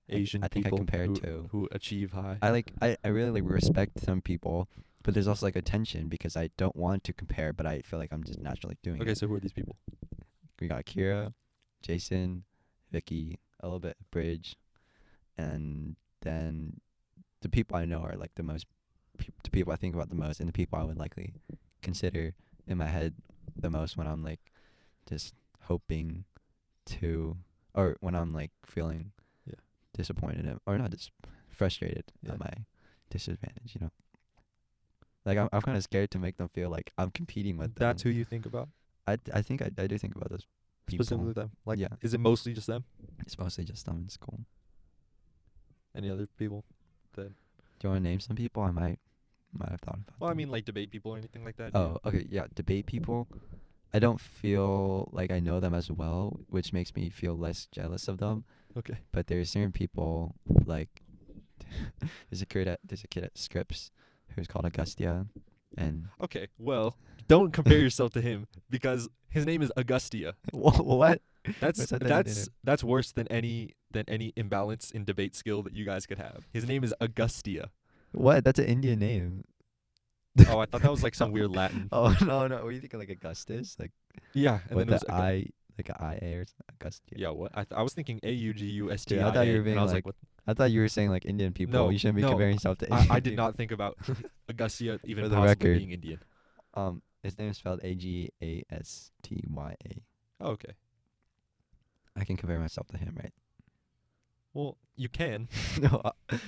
Asian I think people I compare to who achieve high. I really like respect some people, but there's also like a tension because I don't want to compare, but I feel like I'm just naturally doing it. Okay, so who are these people? We got Keira, Jason, Vicky, a little bit of Brij, and then the people I know are like the people I think about the most, and the people I would likely consider in my head the most when I'm like just hoping to, or when I'm like feeling disappointed or not just frustrated at my disadvantage, Like I'm kind of scared to make them feel like I'm competing with them. That's who you think about? I think I do think about those people. Specifically them? Like, yeah. Is it mostly just them? It's mostly just them in school. Any other people that... Do you want to name some people? I might have thought about Well, them. I mean, like debate people or anything like that. Oh, okay, yeah, debate people. I don't feel like I know them as well, which makes me feel less jealous of them. Okay. But there's certain people like there's a kid at Scripps who's called Agastya, and okay, well, don't compare yourself to him because his name is Agastya. What? That's worse than any imbalance in debate skill that you guys could have. His name is Agastya. What? That's an Indian name. Oh, I thought that was like some weird Latin. Oh no, what are you thinking, like Augustus? Like yeah, and with then the I, like an IA or something? Agastya. Yeah, what? I was thinking Augustia. Dude, I thought you were being and I was like, what? I thought you were saying like Indian people. No, You shouldn't be no, comparing yourself to Indian I did people. not think about Agastya even For the possibly record. being Indian. His name is spelled Agastya. Oh, okay. I can compare myself to him, right? Well, you can. No,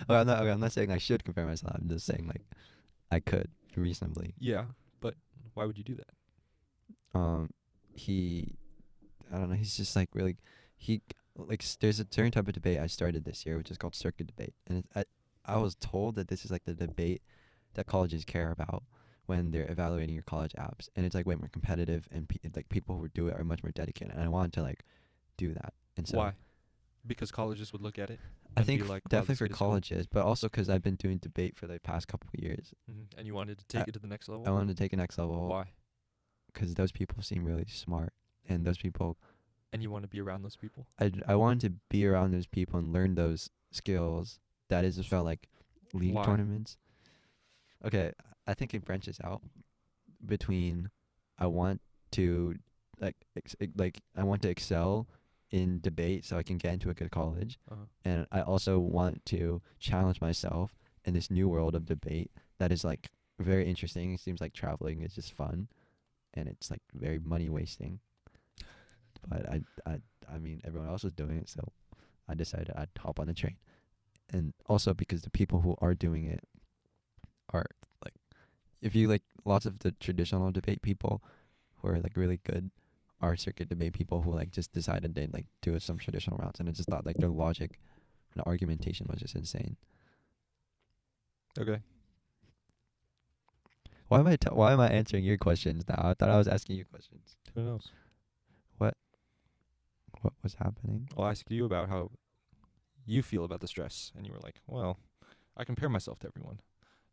I'm not saying I should compare myself. I'm just saying like I could reasonably. Yeah, but why would you do that? I don't know. He's just like really, there's a certain type of debate I started this year, which is called circuit debate, and I was told that this is like the debate that colleges care about when they're evaluating your college apps, and it's like way more competitive, and like people who do it are much more dedicated, and I wanted to like do that. And so Why? Because colleges would look at it I and think be like, "Wow, definitely this for kid is cool." colleges, but also because I've been doing debate for the past couple of years. And you wanted to I, take it to the next level? I wanted to take it next level Why? because those people seem really smart, and those people, And you want to be around those people? I wanted to be around those people and learn those skills. That is just felt like league Why? tournaments. Okay, I think it branches out between I want to I want to excel in debate so I can get into a good college, Uh-huh. and I also want to challenge myself in this new world of debate that is like very interesting. It seems like traveling is just fun, and it's like very money wasting. But I mean everyone else was doing it, so I decided I'd hop on the train. And also because the people who are doing it are like, if you like lots of the traditional debate people who are like really good are circuit debate people who like just decided they'd like do some traditional routes, and I just thought like their logic and argumentation was just insane. Okay. Why am I answering your questions now? I thought I was asking you questions. Who knows? What was happening? I'll ask you about how you feel about the stress. And you were like, well, I compare myself to everyone.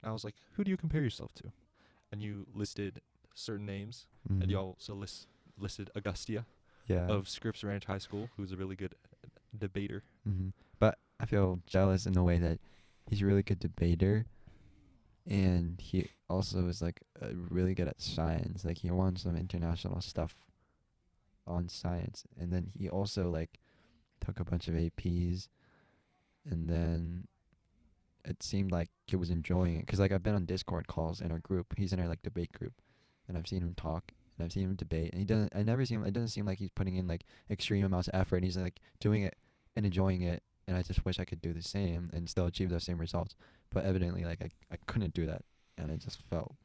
And I was like, who do you compare yourself to? And you listed certain names. And you also listed Agastya yeah. of Scripps Ranch High School, who's a really good debater. But I feel jealous in the way that he's a really good debater, and he also is like really good at science. Like he won some international stuff on science, and then he also like took a bunch of APs, and then it seemed like he was enjoying it. Cause like I've been on Discord calls in our group. He's in our like debate group, and I've seen him talk and I've seen him debate, and he doesn't. It doesn't seem like he's putting in like extreme amounts of effort. And he's like doing it and enjoying it, and I just wish I could do the same and still achieve those same results. But evidently, like I couldn't do that, and I just felt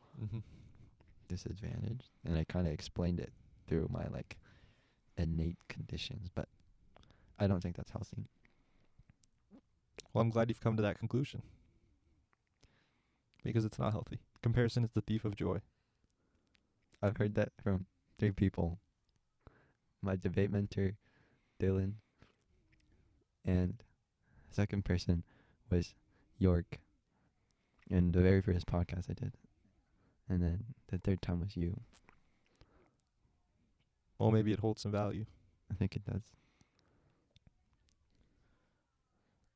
disadvantaged, and I kind of explained it through my like innate conditions, but I don't think that's healthy. Well, I'm glad you've come to that conclusion. Because it's not healthy. Comparison is the thief of joy. I've heard that from 3 people. My debate mentor, Dylan, and the second person was York in the very first podcast I did. And then the third time was you. Well, maybe it holds some value. I think it does.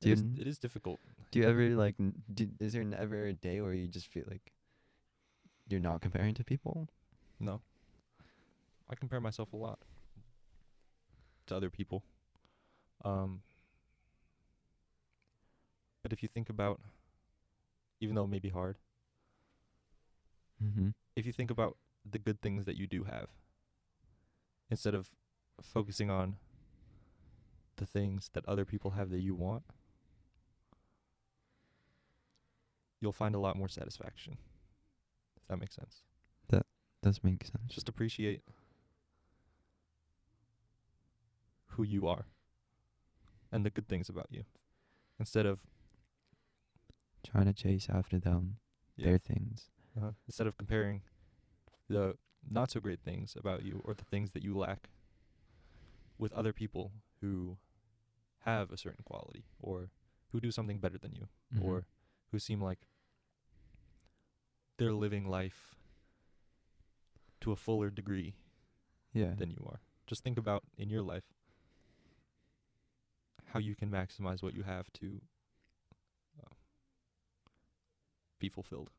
It is difficult. Do you ever like, is there never a day where you just feel like you're not comparing to people? No. I compare myself a lot to other people. But if you think about, even though it may be hard, if you think about the good things that you do have, instead of focusing on the things that other people have that you want, you'll find a lot more satisfaction, if that makes sense. That does make sense. Just appreciate who you are and the good things about you, instead of trying to chase after them, their things. Instead of comparing the not so great things about you or the things that you lack with other people who have a certain quality or who do something better than you or who seem like they're living life to a fuller degree than you are. Just think about in your life how you can maximize what you have to be fulfilled.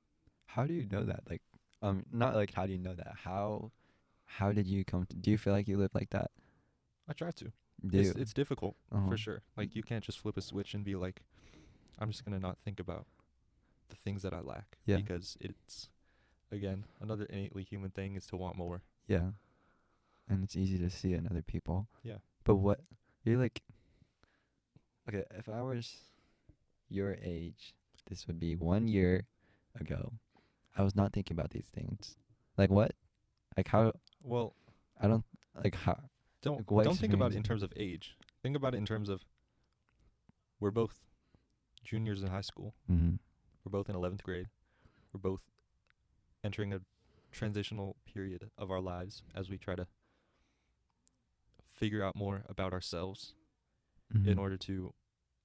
How do you know that? Like, not like how do you know that? How did you come to? Do you feel like you live like that? I try to. It's difficult for sure. Like you can't just flip a switch and be like, I'm just gonna not think about the things that I lack. Yeah. Because it's, again, another innately human thing is to want more. Yeah. And it's easy to see it in other people. Yeah. But what you're like? Okay, if I was your age, this would be 1 year ago. I was not thinking about these things. Like what? Like how? Well, I don't like how. Don't like think about it in terms of age. Think about it in terms of we're both juniors in high school. We're both in 11th grade. We're both entering a transitional period of our lives as we try to figure out more about ourselves in order to,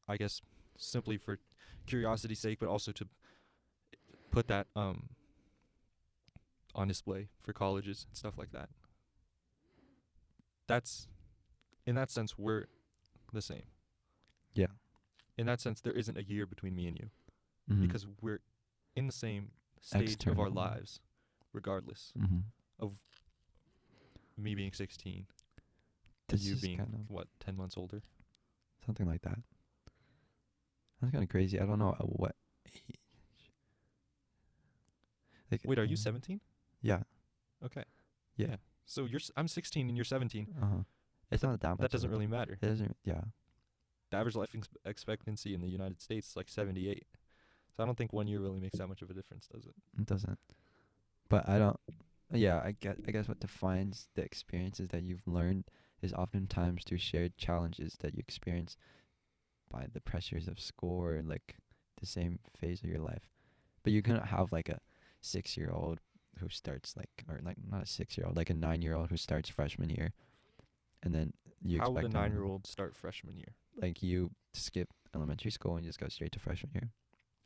I guess, simply for curiosity's sake, but also to put that on display for colleges and stuff like that. That's, in that sense, we're the same. Yeah. In that sense, there isn't a year between me and you Mhm. because we're in the same stage of our External. lives, regardless Mhm. of me being 16 This and you is being, kind of 10 months older. something like that. That's kind of crazy. I don't know at what age. Like, Wait, are you 17? Yeah. Okay. Yeah. So I'm 16 and you're 17. It's not that much. That doesn't really matter. It doesn't. Yeah. The average life expectancy in the United States is like 78. So I don't think 1 year really makes that much of a difference, does it? It doesn't. But I don't. Yeah. I guess what defines the experiences that you've learned is oftentimes through shared challenges that you experience by the pressures of school or like the same phase of your life. But you cannot have like a 6-year-old who starts or like not a 6-year-old, like a 9-year-old who starts freshman year, and then you How would a expect them 9-year-old start freshman year? like you skip elementary school and just go straight to freshman year.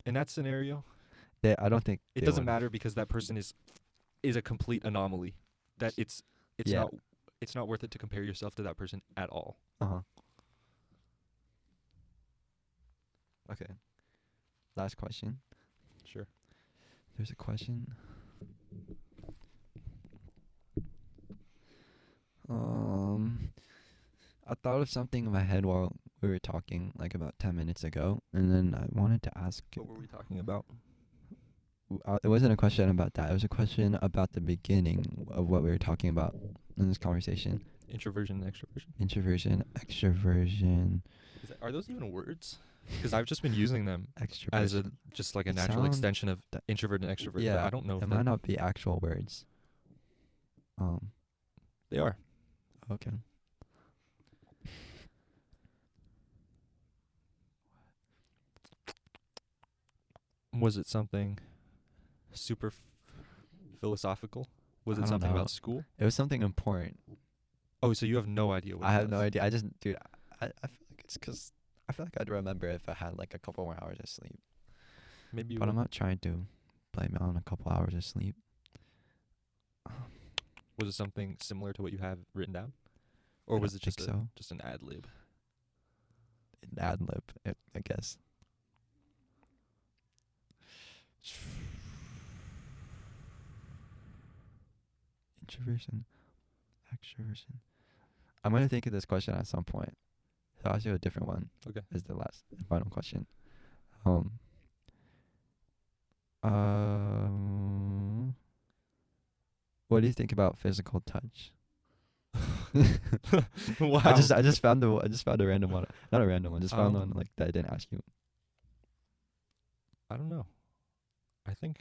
In that scenario, I don't think it they doesn't would. matter because that person is a complete anomaly. That it's Yeah. not worth it to compare yourself to that person at all. Okay. Last question. Sure. There's a question. I thought of something in my head while we were talking, like about 10 minutes ago, and then I wanted to ask. What were we talking about? It wasn't a question about that. It was a question about the beginning of what we were talking about in this conversation. Introversion and extroversion. Introversion, extroversion. Are those even words? Because I've just been using them Extroversion. as just like a natural extension of introvert and extrovert. Yeah, but I don't know if it might not be actual words. They are. Okay. Was it something super philosophical? Was I it don't something know. about school? It was something important. Oh, so you have no idea what I it have no was. idea. I just, dude, I feel like it's because I feel like I'd remember if I had like a couple more hours of sleep. Maybe you But would. I'm not trying to blame it on a couple hours of sleep. Was it something similar to what you have written down? Or I was don't it just think so. just an ad lib? An ad lib, I guess. Introversion, extroversion. I'm gonna think of this question at some point. So I'll ask you a different one. Okay. As the last and final question. What do you think about physical touch? Wow. I just found a random one. Not a random one. Just found one like that I didn't ask you. I don't know. I think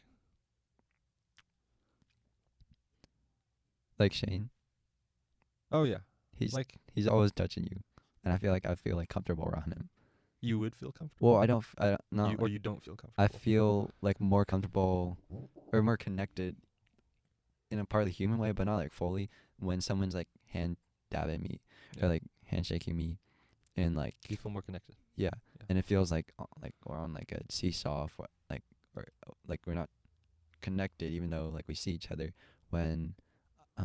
Like Shane. Oh yeah. He's always touching you, and I feel like comfortable around him. You would feel comfortable. Well, I don't. Or you don't feel comfortable. I feel like more comfortable or more connected in a partly human way, but not like fully, when someone's like hand dabbing me or like handshaking me, and like you feel more connected. Yeah. And it feels like we're on like a seesaw or like we're not connected even though like we see each other when I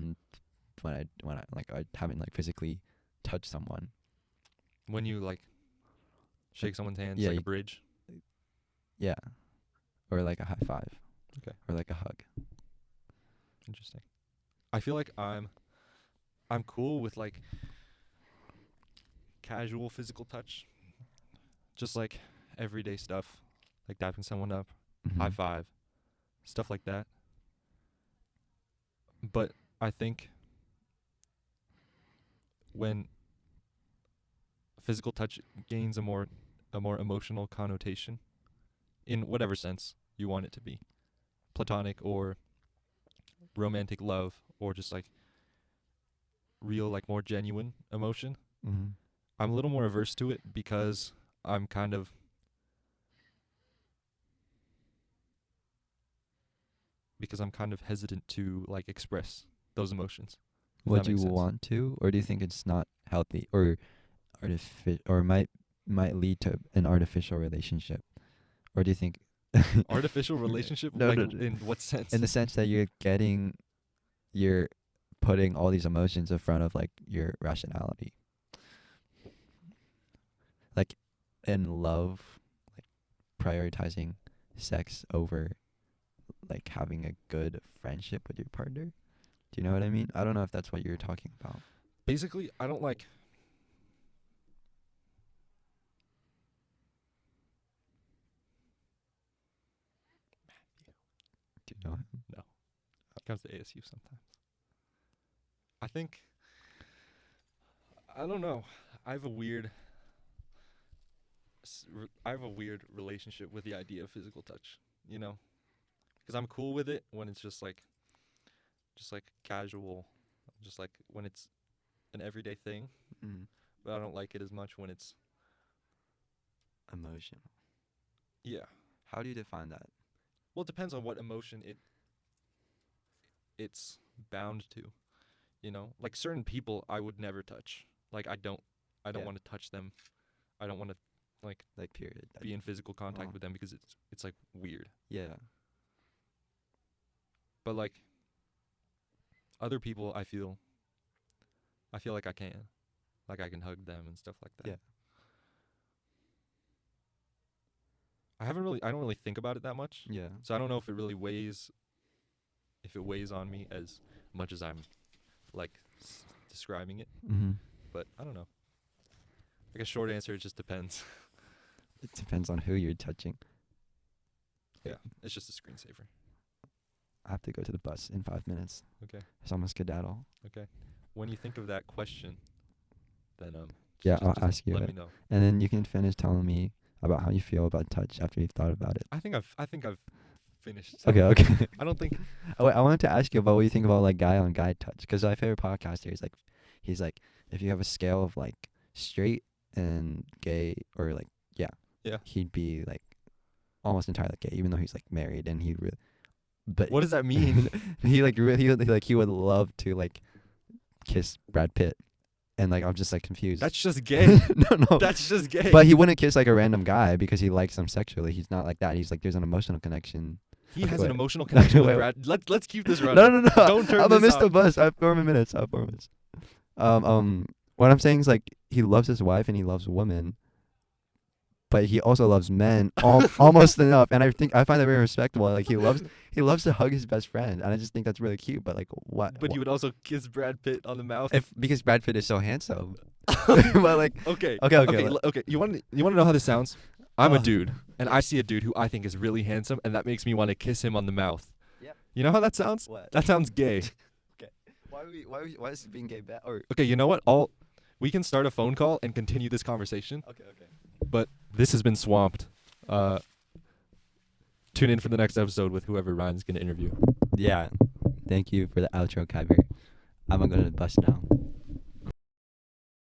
haven't like physically touched someone. When you like shake someone's hands Yeah, like a bridge. Yeah. Or like a high five. Okay. Or like a hug. Interesting. I feel like I'm cool with like casual physical touch. Just like everyday stuff, like dapping someone up, high five, stuff like that. But I think when physical touch gains a more emotional connotation, in whatever sense you want it to be, platonic or romantic love, or just like real, like more genuine emotion, I'm a little more averse to it because I'm kind of hesitant to like express those emotions. Would you want to, or do you think it's not healthy, or might lead to an artificial relationship, or do you think Artificial relationship? No, Like, no, no. in what sense? in the sense that you're putting all these emotions in front of like your rationality, like in love, like prioritizing sex over like having a good friendship with your partner. Do you know what I mean? I don't know if that's what you're talking about. Basically, I don't like. Do you know him? No. He comes to ASU sometimes. I think. I don't know. I have a weird. I have a weird relationship with the idea of physical touch. You know, because I'm cool with it when it's just like casual, just like when it's an everyday thing. Mm. But I don't like it as much when it's Emotional. yeah. How do you define that? Well, it depends on what emotion it's bound to. You know, like certain people I would never touch. Like I don't Yeah. want to touch them. I don't want to like Period. be in physical contact Oh. with them because it's like weird. Yeah. But like other people, I feel like I can, like I can hug them and stuff like that. Yeah. I don't really think about it that much, Yeah. so I don't know if it really weighs on me as much as I'm like describing it. Mm-hmm. But I don't know. Like a short answer, it just depends. It depends on who you're touching. Yeah, it's just a screensaver. I have to go to the bus in 5 minutes. Okay. It's almost skedaddle. Okay. When you think of that question, then Yeah, I'll ask you let it. me know. And then you can finish telling me about how you feel about touch after you've thought about it. I think I've finished. Okay, okay. I don't think. Oh, wait, I wanted to ask you about what you think about like guy on guy touch, because my favorite podcaster is like, he's like, if you have a scale of like straight and gay, or like Yeah. he'd be like almost entirely gay, even though he's like married, and he really, but What does that mean? he like really like he would love to like kiss Brad Pitt, and like I'm just like confused. That's just gay. No. That's just gay. But he wouldn't kiss like a random guy because he likes him sexually. He's not like that. He's like there's an emotional connection. He Okay, has wait. an emotional connection with Wait, Brad. Let's keep this running. No. Don't turn I'm gonna this miss the off. bus. I have 4 more minutes. What I'm saying is like he loves his wife and he loves women, but he also loves men almost enough. And I find that very respectable. Like he loves to hug his best friend, and I just think that's really cute. But like what? But you would also kiss Brad Pitt on the mouth. because Brad Pitt is so handsome. But like Okay. okay. Okay. You want to know how this sounds? I'm a Oh. dude, and I see a dude who I think is really handsome, and that makes me want to kiss him on the mouth. Yep. You know how that sounds? What? That sounds gay. Why is being gay bad? Or Okay. You know what? We can start a phone call and continue this conversation. okay. But this has been swamped. Tune in for the next episode with whoever Ryan's gonna interview. Yeah. Thank you for the outro, Khyber. I'm gonna go to the bus now.